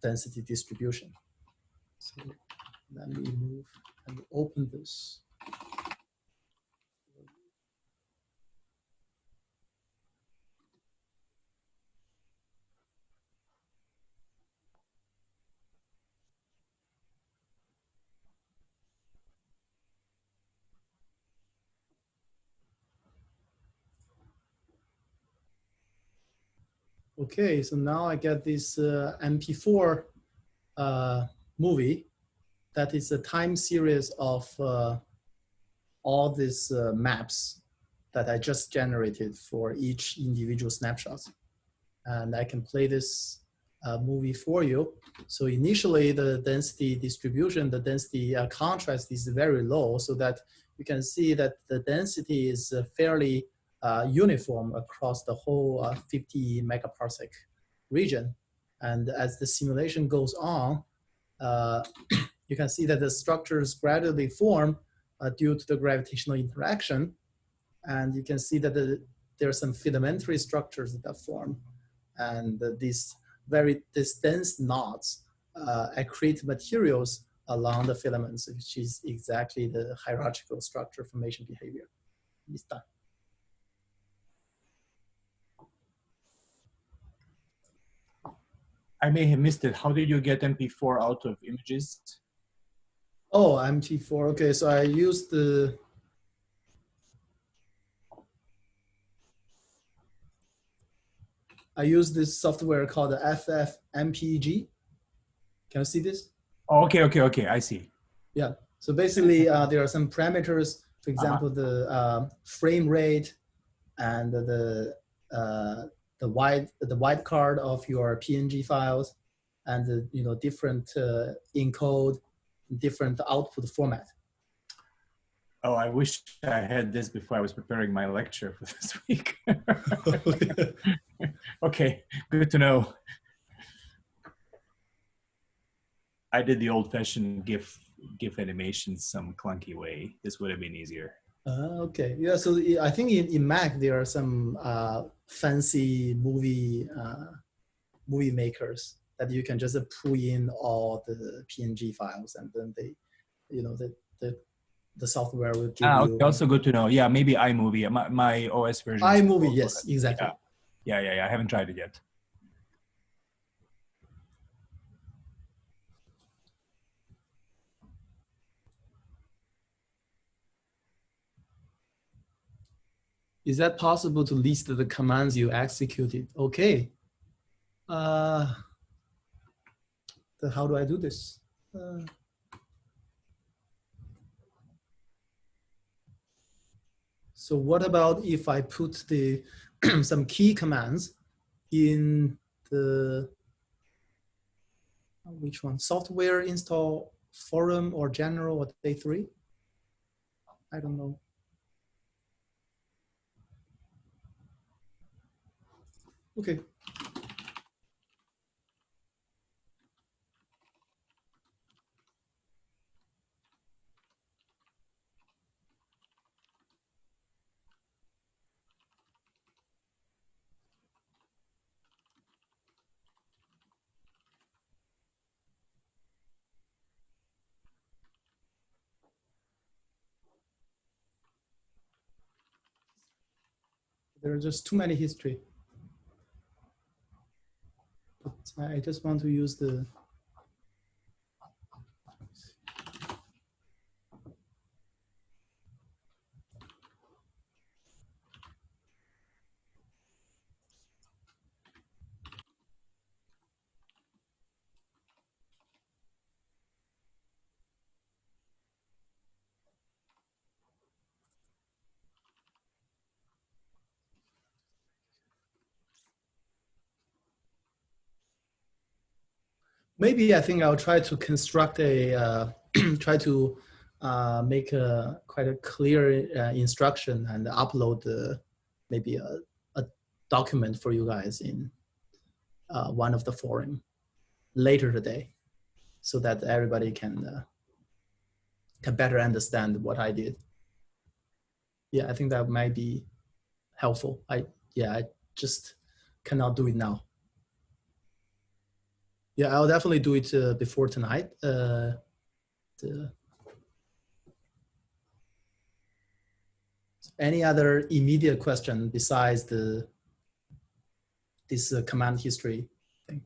density distribution. So let me move and open this. Okay, so now I get this MP4 movie that is a time series of all these maps that I just generated for each individual snapshot. And I can play this movie for you. So initially the density distribution, the density contrast is very low, so that you can see that the density is fairly uniform across the whole 50 megaparsec region. And as the simulation goes on, you can see that the structures gradually form due to the gravitational interaction. And you can see that there are some filamentary structures that form. And these dense knots accrete materials along the filaments, which is exactly the hierarchical structure formation behavior. It's done. I may have missed it. How did you get MP4 out of images? Oh, MP4. Okay, so I used the. I use this software called FFmpeg. Can you see this? Oh, okay. I see. Yeah. So basically, there are some parameters. For example, the frame rate and the wide card of your PNG files, and the different encode, different output format. Oh, I wish I had this before I was preparing my lecture for this week. Okay, good to know. I did the old-fashioned GIF animation some clunky way. This would have been easier. Okay, yeah. So I think in Mac there are some fancy movie makers that you can just pull in all the PNG files, and then they, you know, the software will give you. Okay, also good to know. Yeah, maybe iMovie. My OS version. iMovie, yes, exactly. Yeah. I haven't tried it yet. Is that possible to list the commands you executed? Okay. How do I do this? So what about if I put the some key commands in the, which one? Software install forum or general or day 3? I don't know. Okay. There are just too many history. But I just want to use the, maybe I think I'll try to construct a, try to make a quite a clear instruction and upload maybe a document for you guys in one of the forum later today, so that everybody can better understand what I did. Yeah, I think that might be helpful. I just cannot do it now. Yeah, I'll definitely do it before tonight. Any other immediate question besides this command history thing?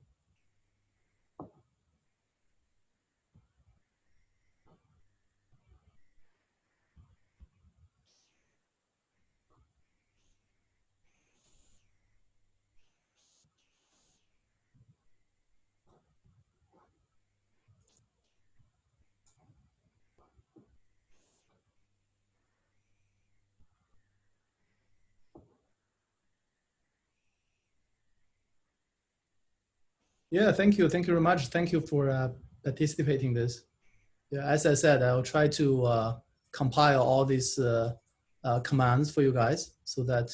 Yeah, thank you. Thank you very much. Thank you for participating in this. Yeah, as I said, I'll try to compile all these commands for you guys, so that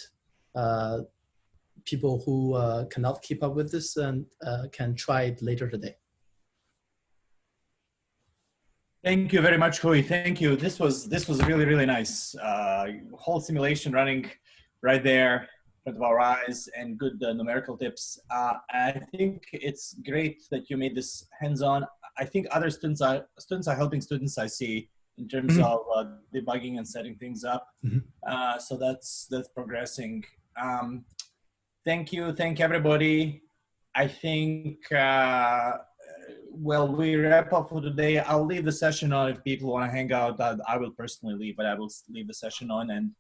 people who cannot keep up with this and can try it later today. Thank you very much, Hui. Thank you. This was really nice. Whole simulation running right there in front of our eyes, and good numerical tips. I think it's great that you made this hands-on. I think other students are helping students, I see, in terms of debugging and setting things up. So that's progressing. Thank you. Thank everybody. I think well, we wrap up for today. I'll leave the session on if people want to hang out. I will personally leave, but I will leave the session on. And